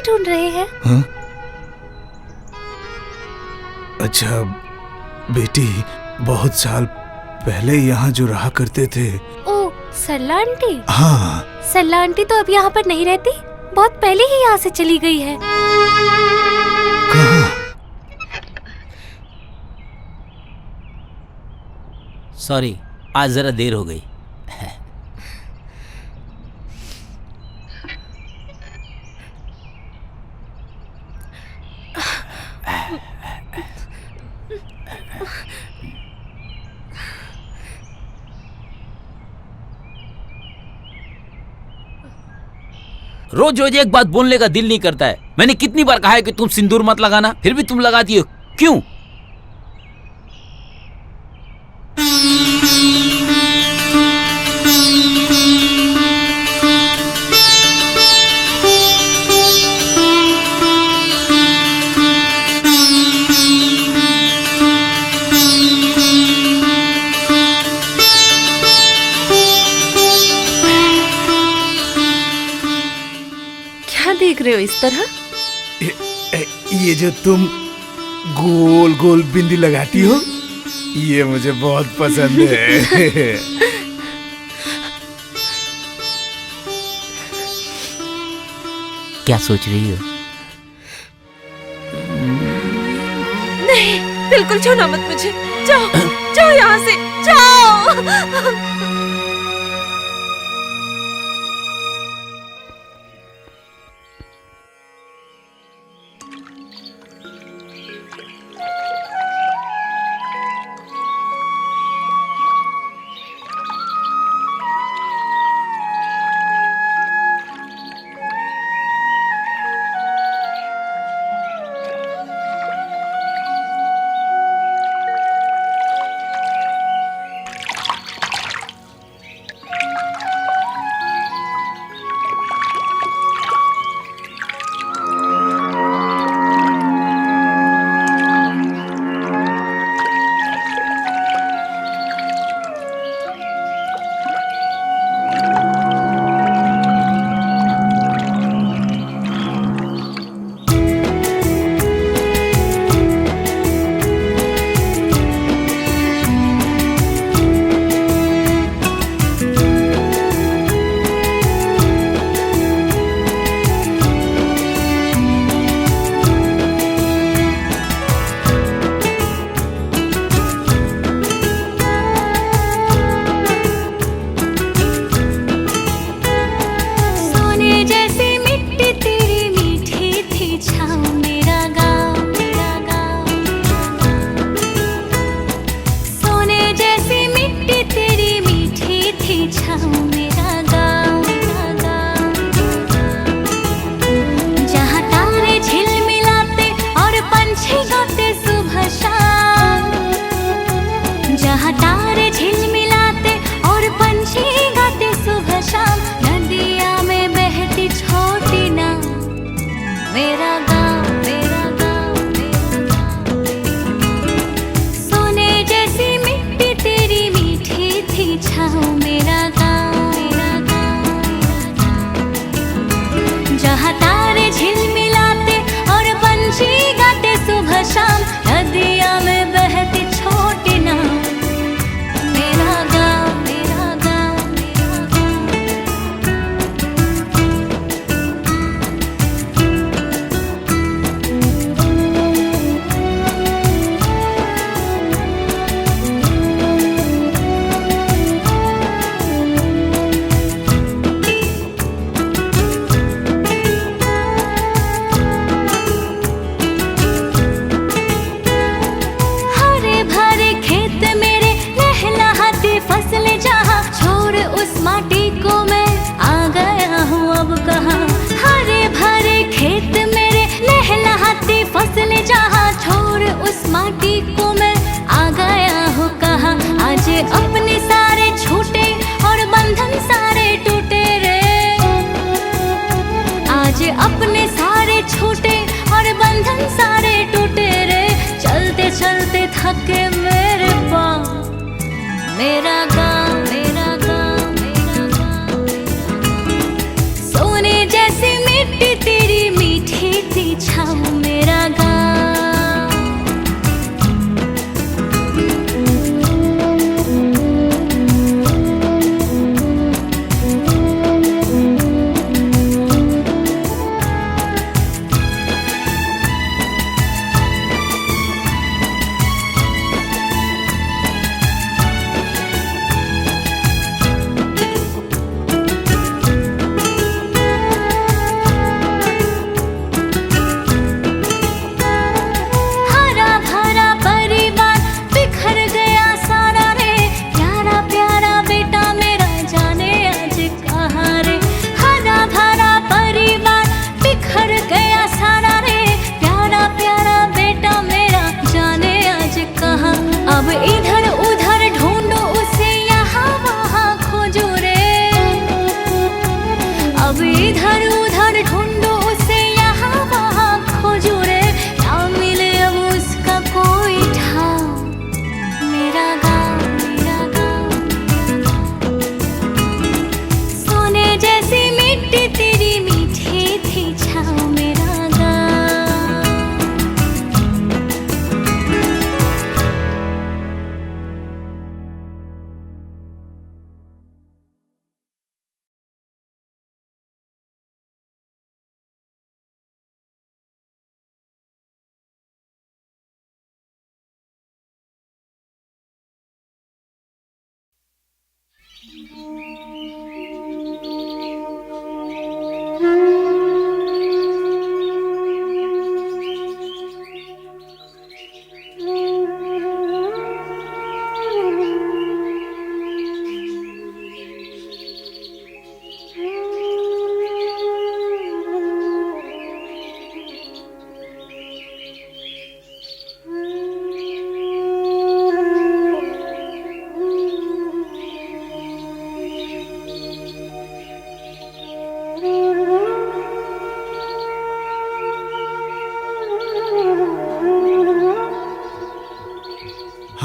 ढूंढ रहे हैं? हाँ? अच्छा बेटी, बहुत साल पहले यहाँ जो रहा करते थे। ओ, सरला आंटी? हाँ। सरला आंटी तो अब यहाँ पर नहीं रहती, बहुत पहले ही यहाँ से चली गई है। कहाँ? सॉरी, आज जरा देर हो गई। रोज रोज एक बात बोलने का दिल नहीं करता है। मैंने कितनी बार कहा है कि तुम सिंदूर मत लगाना, फिर भी तुम लगाती हो, क्यों? देख रहे हो इस तरह? ये जो तुम गोल गोल बिंदी लगाती हो, ये मुझे बहुत पसंद है। क्या सोच रही हो? नहीं, बिल्कुल छूना मत मुझे। जाओ, जाओ यहाँ से, जाओ।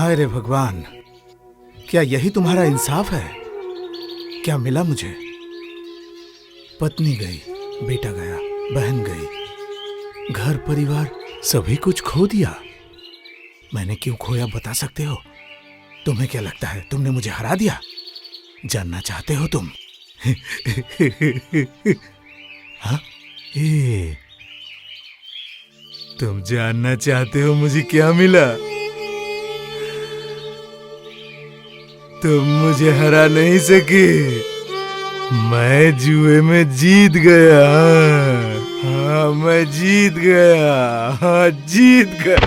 हाय रे भगवान, क्या यही तुम्हारा इंसाफ है? क्या मिला मुझे? पत्नी गई, बेटा गया, बहन गई, घर परिवार सभी कुछ खो दिया। मैंने क्यों खोया बता सकते हो? तुम्हें क्या लगता है तुमने मुझे हरा दिया? जानना चाहते हो तुम? हाँ? तुम जानना चाहते हो मुझे क्या मिला? तुम मुझे हरा नहीं सके। मैं जुए में जीत गया। हाँ, मैं जीत गया। हाँ, जीत गया।